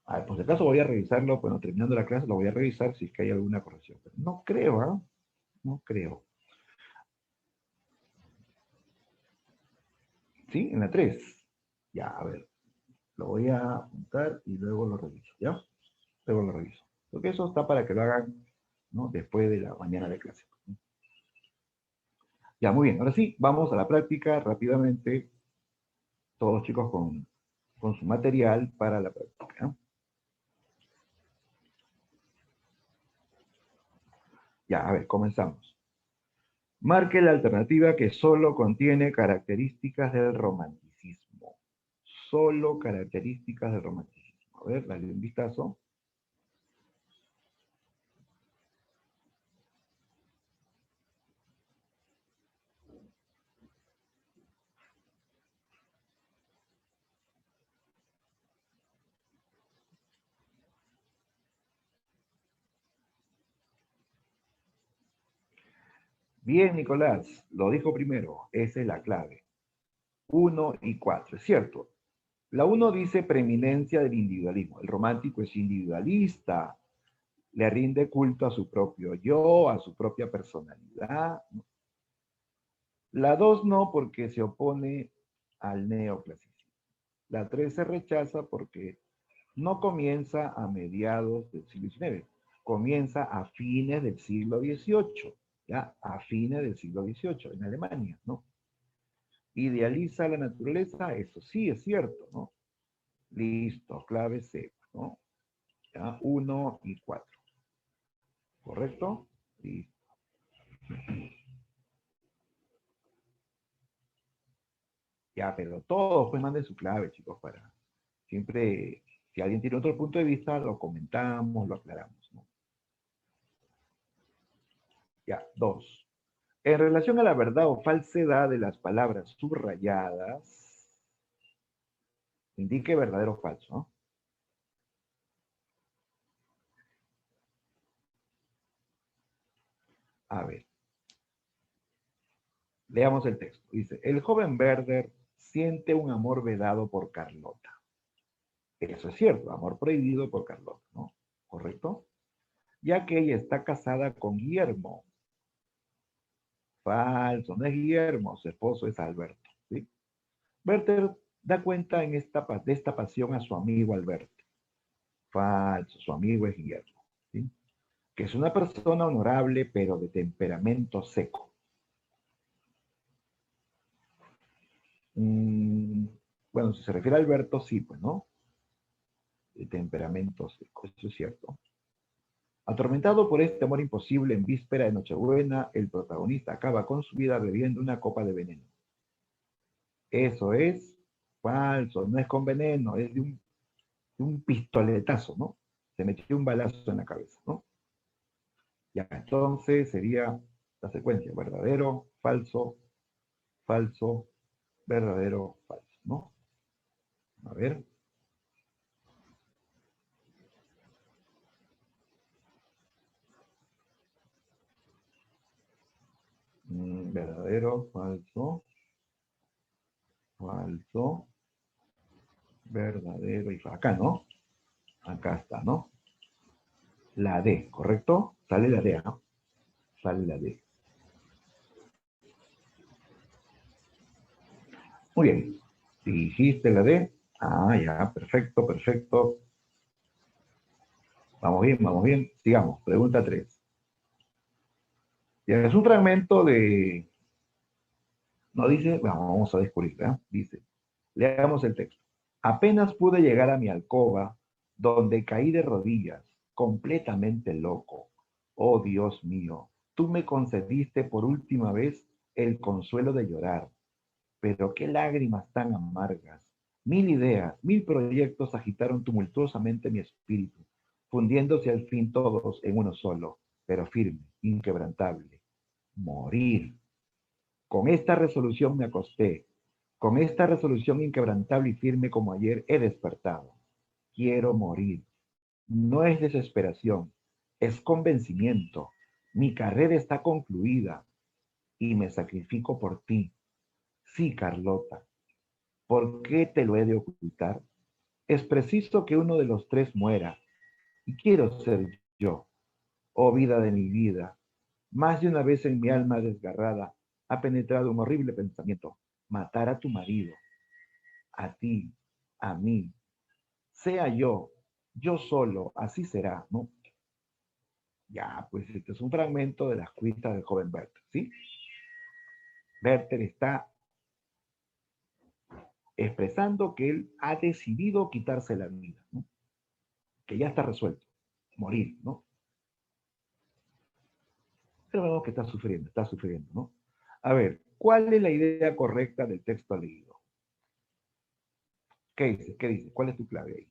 A ver, por si acaso voy a revisarlo, bueno, terminando la clase lo voy a revisar si es que hay alguna corrección. Pero no creo, ¿ah? No creo. ¿Sí? En la 3. Ya, a ver. Lo voy a apuntar y luego lo reviso, ¿ya? Luego lo reviso. Porque eso está para que lo hagan, ¿no? Después de la mañana de clase. Ya, muy bien. Ahora sí, vamos a la práctica rápidamente. Todos chicos con su material para la práctica, ¿no? Ya, a ver, comenzamos. Marque la alternativa que solo contiene características del romanticismo. Solo características del romanticismo. A ver, dale un vistazo. Bien, Nicolás, lo dijo primero, esa es la clave. 1 y 4, es cierto. La 1 dice preeminencia del individualismo. El romántico es individualista, le rinde culto a su propio yo, a su propia personalidad. La 2 no, porque se opone al neoclasicismo. La 3 se rechaza porque no comienza a mediados del siglo XIX, comienza a fines del siglo XVIII, ¿ya? A fines del siglo XVIII, en Alemania, ¿no? Idealiza la naturaleza, eso sí es cierto, ¿no? Listo, clave C, ¿no? Ya, 1 y 4. ¿Correcto? Listo. Ya, pero todos pues manden su clave, chicos, para siempre, si alguien tiene otro punto de vista, lo comentamos, lo aclaramos, ¿no? Ya, 2. En relación a la verdad o falsedad de las palabras subrayadas, indique verdadero o falso, ¿no? A ver, leamos el texto. Dice, el joven Werder siente un amor vedado por Carlota. Eso es cierto, amor prohibido por Carlota, ¿no? ¿Correcto? Ya que ella está casada con Guillermo. Falso, no es Guillermo, su esposo es Alberto, ¿sí? Werther da cuenta de esta pasión a su amigo Alberto. Falso, su amigo es Guillermo, ¿sí? Que es una persona honorable, pero de temperamento seco. Bueno, si se refiere a Alberto, sí, pues, ¿no? De temperamento seco, eso es cierto. Atormentado por este amor imposible en víspera de Nochebuena, el protagonista acaba con su vida bebiendo una copa de veneno. Eso es falso, no es con veneno, es de un pistoletazo, ¿no? Se metió un balazo en la cabeza, ¿no? Ya, entonces sería la secuencia, verdadero, falso, falso, verdadero, falso, ¿no? A ver. Verdadero, falso, falso, verdadero y falso. Acá, ¿no? Acá está, ¿no? La D, ¿correcto? Sale la D, ¿no? Sale la D. Muy bien. Dijiste la D. Ah, ya, perfecto, perfecto. Vamos bien, vamos bien. Sigamos. Pregunta 3. Es un fragmento de... No dice, vamos a descubrir, ¿verdad? Dice, leamos el texto. Apenas pude llegar a mi alcoba, donde caí de rodillas, completamente loco. Oh Dios mío, tú me concediste por última vez el consuelo de llorar, pero qué lágrimas tan amargas. Mil ideas, mil proyectos agitaron tumultuosamente mi espíritu, fundiéndose al fin todos en uno solo, pero firme, inquebrantable. Morir. Con esta resolución me acosté. Con esta resolución inquebrantable y firme como ayer he despertado. Quiero morir. No es desesperación, es convencimiento. Mi carrera está concluida y me sacrifico por ti. Sí, Carlota. ¿Por qué te lo he de ocultar? Es preciso que uno de los tres muera y quiero ser yo. Oh vida de mi vida, más de una vez en mi alma desgarrada ha penetrado un horrible pensamiento. Matar a tu marido, a ti, a mí, sea yo solo, así será, ¿no? Ya, pues este es un fragmento de las cuitas del joven Werther, ¿sí? Werther está expresando que él ha decidido quitarse la vida, ¿no? Que ya está resuelto, morir, ¿no? Pero vemos que está sufriendo, ¿no? A ver, ¿cuál es la idea correcta del texto leído? ¿Qué dice? ¿Qué dice? ¿Cuál es tu clave ahí?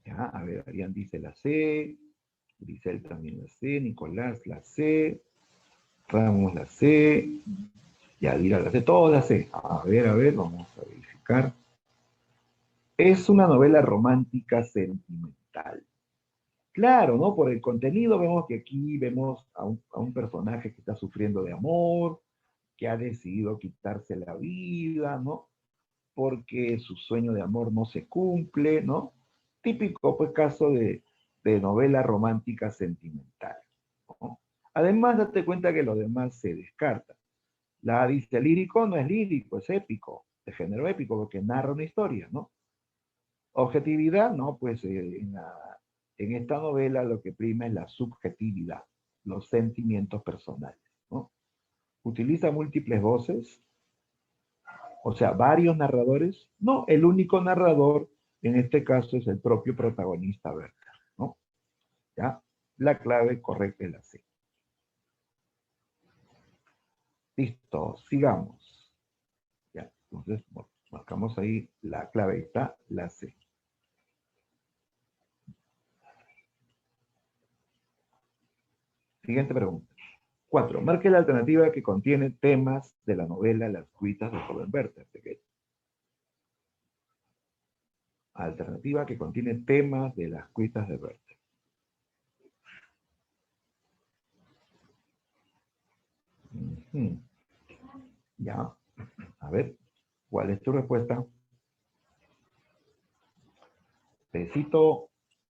Ya, a ver, Arián dice la C, Grisel también la C, Nicolás la C, Ramos la C, Yadira la C, todas la C. A ver, vamos a verificar. Es una novela romántica sentimental. Claro, ¿no? Por el contenido vemos que aquí vemos a un personaje que está sufriendo de amor, que ha decidido quitarse la vida, ¿no? Porque su sueño de amor no se cumple, ¿no? Típico, pues, caso de novela romántica sentimental, ¿no? Además, date cuenta que lo demás se descarta. La dice lírico no es lírico, es épico, de género épico, porque narra una historia, ¿no? Objetividad, no, pues en esta novela lo que prima es la subjetividad, los sentimientos personales, ¿no? Utiliza múltiples voces, o sea, varios narradores. No, el único narrador en este caso es el propio protagonista Werther, ¿no? ¿Ya? La clave correcta es la C. Listo, sigamos. Ya, entonces marcamos ahí la clave, está la C. Siguiente pregunta. 4. Marque la alternativa que contiene temas de la novela Las cuitas del joven Werther. Alternativa que contiene temas de las cuitas de Werther. Ya, a ver, ¿cuál es tu respuesta? Tecito,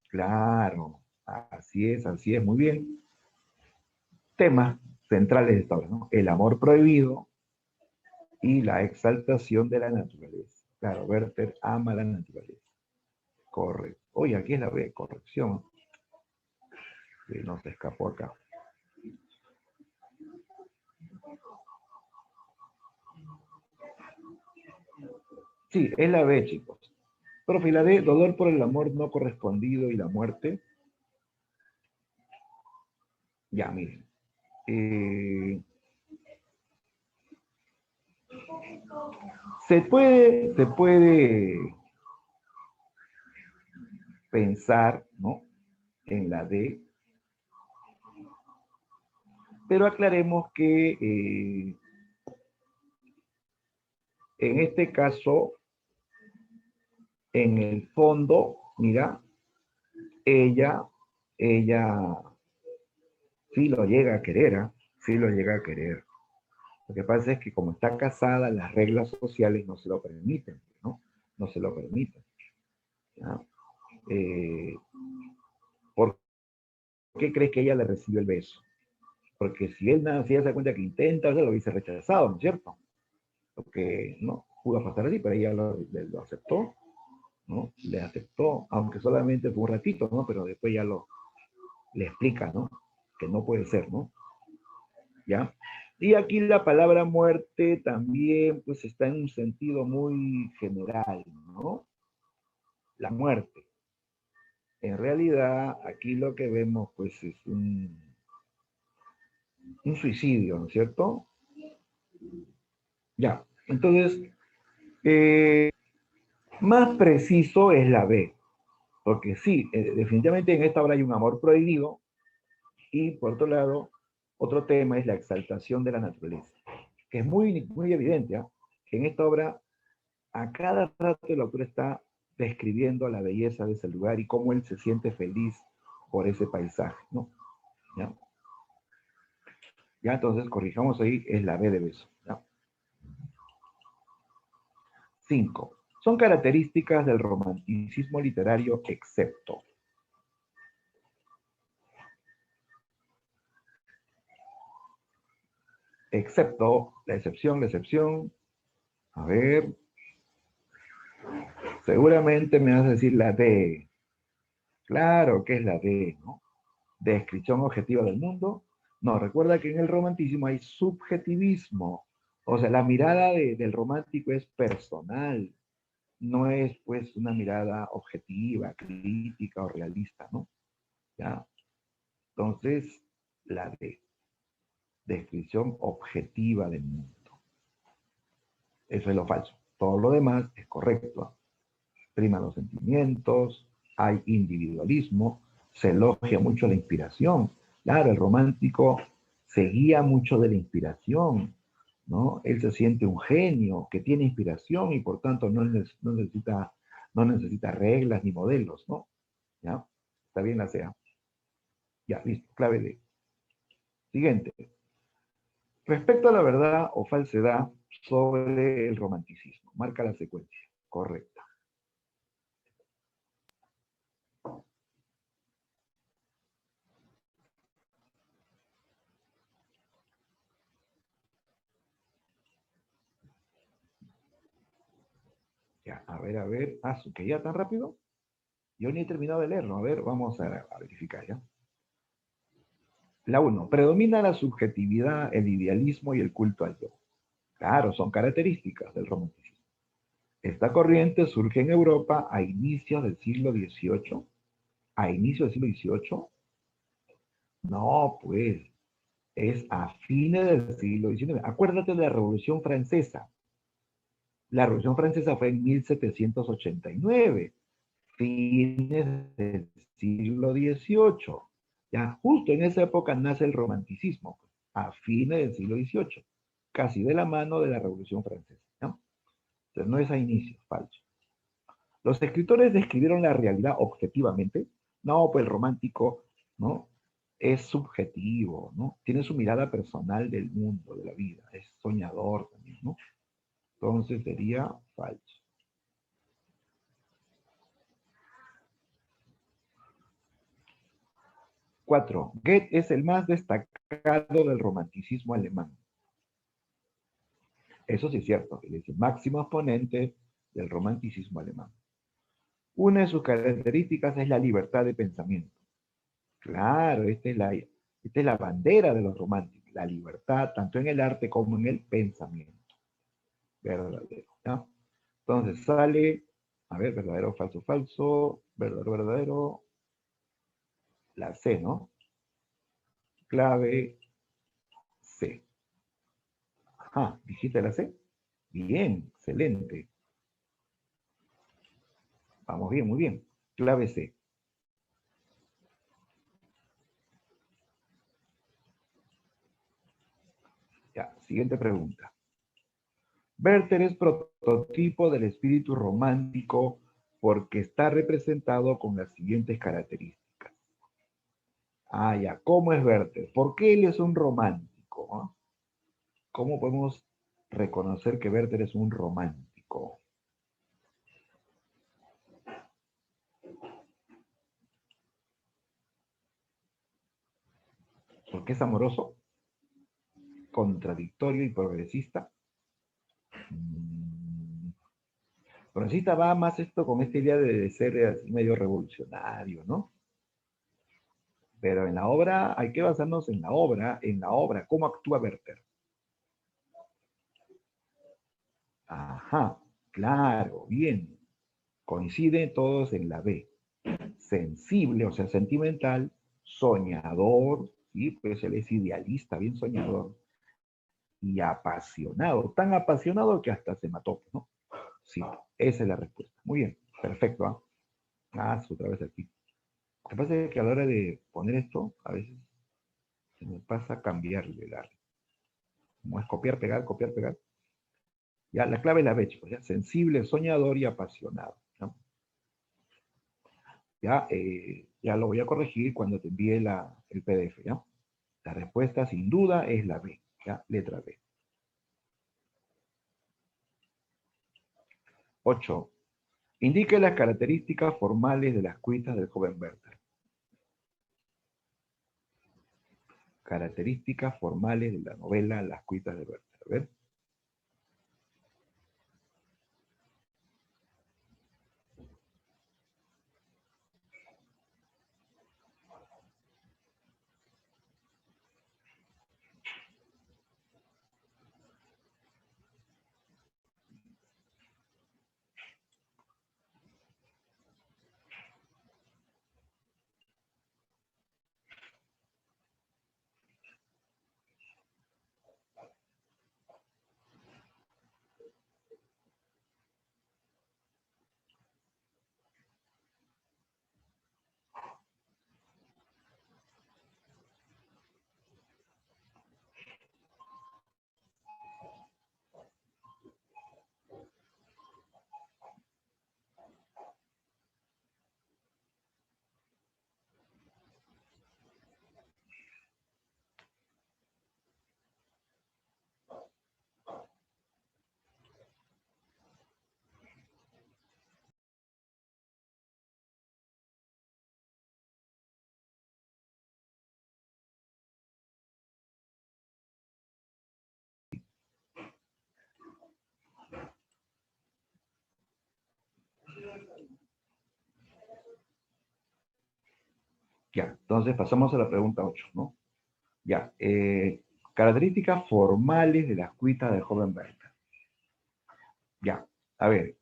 claro, así es, muy bien. Temas centrales de esta obra, ¿no? El amor prohibido y la exaltación de la naturaleza. Claro, Werther ama la naturaleza. Correcto. Oye, aquí es la B, corrección. Que no se escapó acá. Sí, es la B, chicos. Profe, ¿y la D? Dolor por el amor no correspondido y la muerte. Ya, miren. Se puede pensar, ¿no? En la D, pero aclaremos que en este caso, en el fondo, mira, ella sí lo llega a querer, ¿eh? Sí lo llega a querer. Lo que pasa es que como está casada, las reglas sociales no se lo permiten, ¿no? No se lo permiten. ¿Ya? ¿Por qué crees que ella le recibió el beso? Porque si ella se da cuenta que intenta, lo hubiese rechazado, ¿no es cierto? Porque no pudo pasar así, pero ella lo aceptó, ¿no? Le aceptó, aunque solamente fue un ratito, ¿no? Pero después ya le explica, ¿no? Que no puede ser, ¿no? ¿Ya? Y aquí la palabra muerte también, pues, está en un sentido muy general, ¿no? La muerte. En realidad, aquí lo que vemos, pues, es un suicidio, ¿no es cierto? Ya, entonces, más preciso es la B, porque sí, definitivamente en esta obra hay un amor prohibido, y por otro lado, otro tema es la exaltación de la naturaleza, que es muy evidente, ¿eh? Que en esta obra, a cada rato el autor está describiendo la belleza de ese lugar y cómo él se siente feliz por ese paisaje, ¿no? ¿Ya? Ya, entonces corrijamos ahí, es la B de beso. ¿Ya? 5. Son características del romanticismo literario excepto. Excepto, la excepción. A ver, seguramente me vas a decir la D. Claro que es la D, ¿no? Descripción objetiva del mundo. No, recuerda que en el romanticismo hay subjetivismo. O sea, la mirada del romántico es personal, no es pues una mirada objetiva, crítica o realista, ¿no? ¿Ya? Entonces, la D, descripción objetiva del mundo. Eso es lo falso. Todo lo demás es correcto. Prima los sentimientos, hay individualismo, se elogia mucho la inspiración. Claro, el romántico se guía mucho de la inspiración, ¿no? Él se siente un genio que tiene inspiración y por tanto no necesita reglas ni modelos, ¿no? ¿Ya? Está bien la sea. Ya, listo, clave D. Siguiente. Respecto a la verdad o falsedad sobre el romanticismo. Marca la secuencia. Correcta. Ya, a ver, a ver. Ah, que ya tan rápido. Yo ni he terminado de leerlo. A ver, vamos a verificar ya. La 1. Predomina la subjetividad, el idealismo y el culto al yo. Claro, son características del romanticismo. Esta corriente surge en Europa a inicios del siglo XVIII. ¿A inicios del siglo XVIII? No, pues, es a fines del siglo XIX. Acuérdate de la Revolución Francesa. La Revolución Francesa fue en 1789, fines del siglo XVIII. Ya justo en esa época nace el romanticismo, a fines del siglo XVIII, casi de la mano de la Revolución Francesa, ¿no? Entonces no es a inicio, falso. Los escritores describieron la realidad objetivamente. No, pues el romántico, ¿no? Es subjetivo, ¿no? Tiene su mirada personal del mundo, de la vida. Es soñador también, ¿no? Entonces sería falso. 4. Goethe es el más destacado del romanticismo alemán. Eso sí es cierto. Él es el máximo exponente del romanticismo alemán. Una de sus características es la libertad de pensamiento. Claro, esta es la bandera de los románticos, la libertad, tanto en el arte como en el pensamiento. Verdadero, ¿no? Entonces sale, a ver, verdadero, falso, falso, verdadero, verdadero, la C, ¿no? Clave C. Ajá, ¿dijiste la C? Bien, excelente. Vamos bien, muy bien. Clave C. Ya, siguiente pregunta. Werther es prototipo del espíritu romántico porque está representado con las siguientes características. Ah, ya, ¿cómo es Werther? ¿Por qué él es un romántico? ¿Ah? ¿Cómo podemos reconocer que Werther es un romántico? ¿Porque es amoroso, contradictorio y progresista? Mm, Progresista va más esto con esta idea de ser así medio revolucionario, ¿no? Pero en la obra hay que basarnos en la obra, cómo actúa Werther. Ajá, claro, bien. Coinciden todos en la B. Sensible, o sea, sentimental, soñador, ¿sí? Pues él es idealista, bien soñador, y apasionado, tan apasionado que hasta se mató, ¿no? Sí, esa es la respuesta. Muy bien, perfecto, ¿ah? Otra vez aquí. Lo que pasa es que a la hora de poner esto, a veces se me pasa cambiarle la. Como es copiar, pegar, copiar, pegar. Ya, la clave es la B, chicos, ya, sensible, soñador y apasionado, ¿no? Ya lo voy a corregir cuando te envíe el PDF, ¿ya? La respuesta sin duda es la B, ¿ya? Letra B. 8. Indique las características formales de las cuitas del joven Werther. Características formales de la novela Las cuitas de Werther. A ver. Ya, entonces pasamos a la pregunta 8, ¿no? Ya, características formales de las cuitas del joven Berta. Ya, a ver,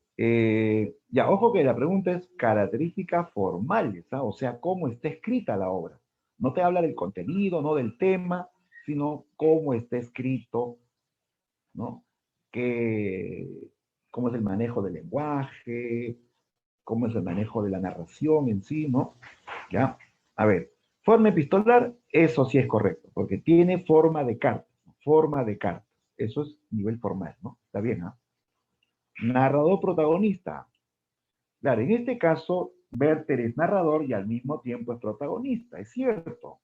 ya, ojo que la pregunta es características formales, ¿ah? O sea, cómo está escrita la obra. No te habla del contenido, no del tema, sino cómo está escrito, ¿no? Que, cómo es el manejo del lenguaje, cómo es el manejo de la narración en sí, ¿no? ¿Ya? A ver, forma epistolar, eso sí es correcto, porque tiene forma de carta, ¿no? Forma de carta. Eso es nivel formal, ¿no? Está bien, ¿ah? Narrador protagonista. Claro, en este caso, Werther es narrador y al mismo tiempo es protagonista, es cierto.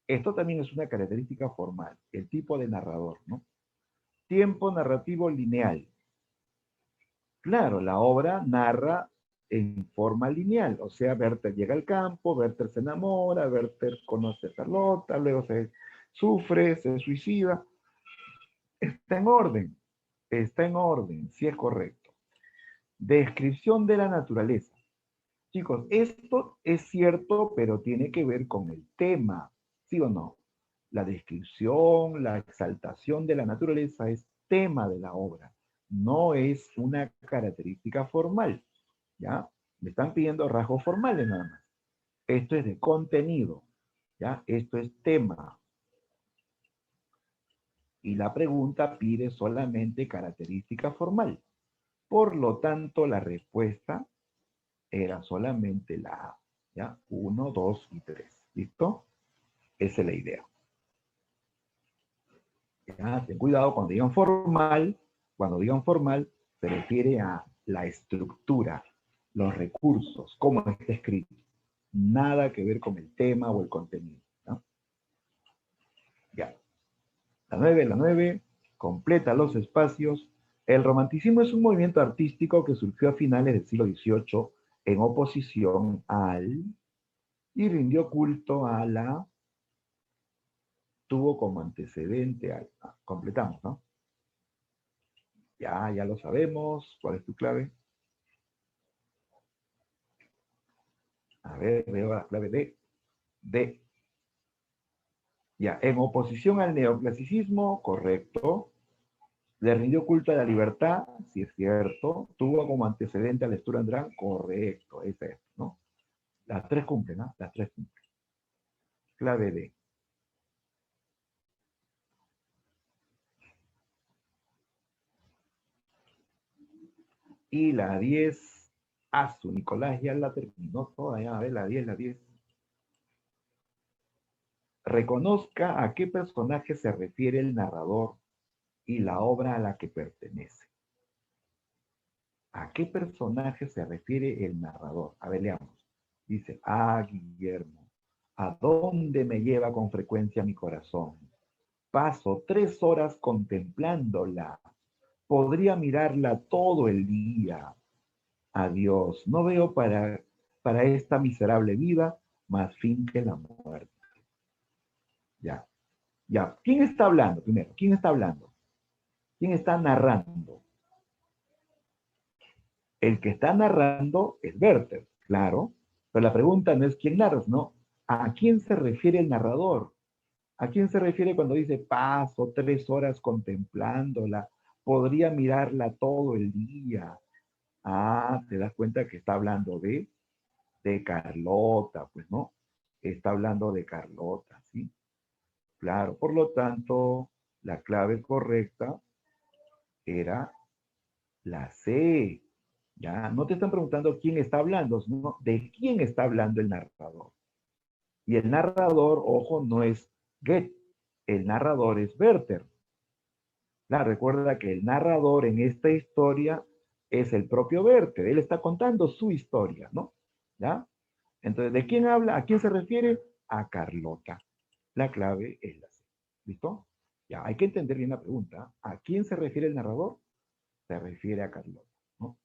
Esto también es una característica formal, el tipo de narrador, ¿no? Tiempo narrativo lineal. Claro, la obra narra en forma lineal, o sea, Werther llega al campo, Werther se enamora, Werther conoce a Carlota, luego se sufre, se suicida. Está en orden, sí es correcto. Descripción de la naturaleza. Chicos, esto es cierto, pero tiene que ver con el tema, ¿sí o no? La descripción, la exaltación de la naturaleza es tema de la obra, no es una característica formal, ¿ya? Me están pidiendo rasgos formales nada más. Esto es de contenido, ¿ya? Esto es tema. Y la pregunta pide solamente característica formal. Por lo tanto, la respuesta era solamente la A, ¿ya? 1, 2 y 3. ¿Listo? Esa es la idea. ¿Ya? Ten cuidado cuando digan formal, se refiere a la estructura, los recursos, cómo está escrito. Nada que ver con el tema o el contenido, ¿no? Ya. La 9, completa los espacios. El romanticismo es un movimiento artístico que surgió a finales del siglo XVIII en oposición al y rindió culto a la, tuvo como antecedente al, completamos, ¿no? Ya lo sabemos. ¿Cuál es tu clave? A ver, veo la clave D. Ya, en oposición al neoclasicismo, correcto. Le rindió culto a la libertad, si es cierto. Tuvo como antecedente a la Sturm correcto, esa es, ¿no? Las tres cumplen, ¿no? Las tres cumplen. Clave D. Y la 10, su Nicolás ya la terminó toda, ya, a ver, la 10. Reconozca a qué personaje se refiere el narrador y la obra a la que pertenece. ¿A qué personaje se refiere el narrador? A ver, leamos. Dice, Guillermo, ¿a dónde me lleva con frecuencia mi corazón? Paso 3 horas contemplándola. Podría mirarla todo el día. Adiós, no veo para esta miserable vida más fin que la muerte. Ya, ya. ¿Quién está hablando primero? ¿Quién está hablando? ¿Quién está narrando? El que está narrando es Werther, claro, pero la pregunta no es quién narra, no, ¿a quién se refiere el narrador? ¿A quién se refiere cuando dice paso 3 horas contemplándola? Podría mirarla todo el día. Te das cuenta que está hablando de Carlota, pues, ¿no? Está hablando de Carlota, ¿sí? Claro, por lo tanto, la clave correcta era la C. Ya, no te están preguntando quién está hablando, sino de quién está hablando el narrador. Y el narrador, ojo, no es Goethe, el narrador es Werther. Claro, recuerda que el narrador en esta historia es el propio Werther, él está contando su historia, ¿no? ¿Ya? Entonces, ¿de quién habla? ¿A quién se refiere? A Carlota. La clave es la C. ¿Listo? Ya, hay que entender bien la pregunta. ¿A quién se refiere el narrador? Se refiere a Carlota, ¿no?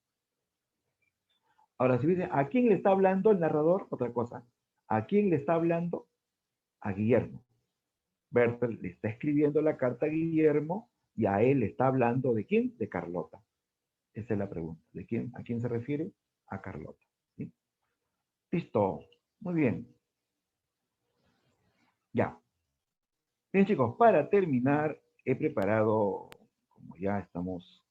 Ahora, si dice, ¿a quién le está hablando el narrador? Otra cosa. ¿A quién le está hablando? A Guillermo. Bertel le está escribiendo la carta a Guillermo y a él le está hablando ¿de quién? De Carlota. Esa es la pregunta. ¿De quién? ¿A quién se refiere? A Carlota. ¿Sí? Listo. Muy bien. Ya. Bien, chicos, para terminar, he preparado, como ya estamos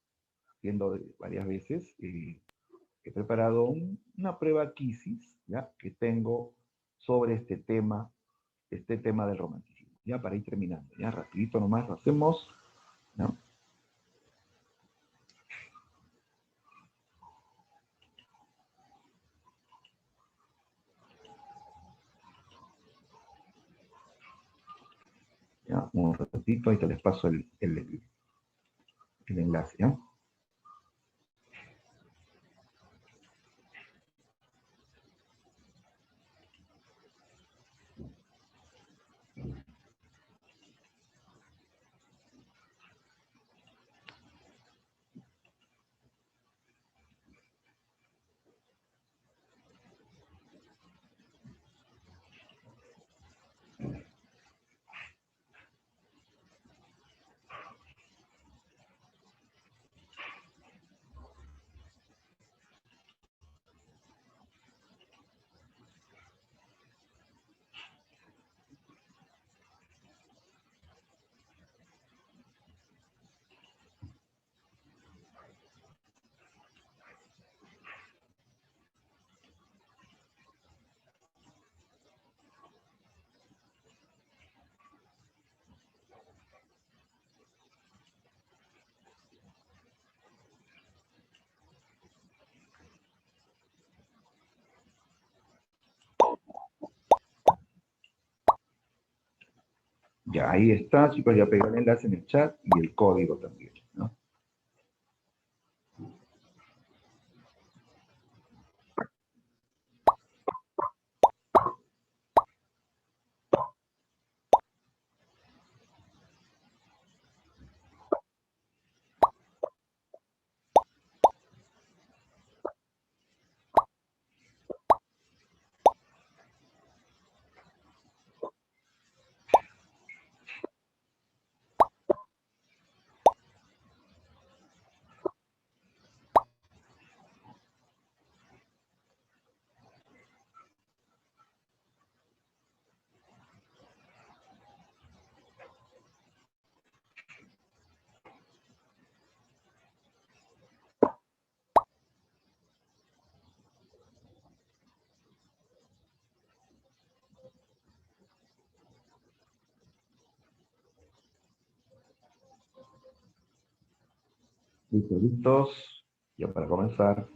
viendo varias veces, he preparado una prueba quizzes, ¿ya? Que tengo sobre este tema del romanticismo, ya para ir terminando, ya rapidito nomás lo hacemos, ¿no? Ya, un ratito, ahí te les paso el enlace, ¿ya? Ya, ahí está, chicos, ya pegué el enlace en el chat y el código también, ¿no? Listo, listos, ya para comenzar.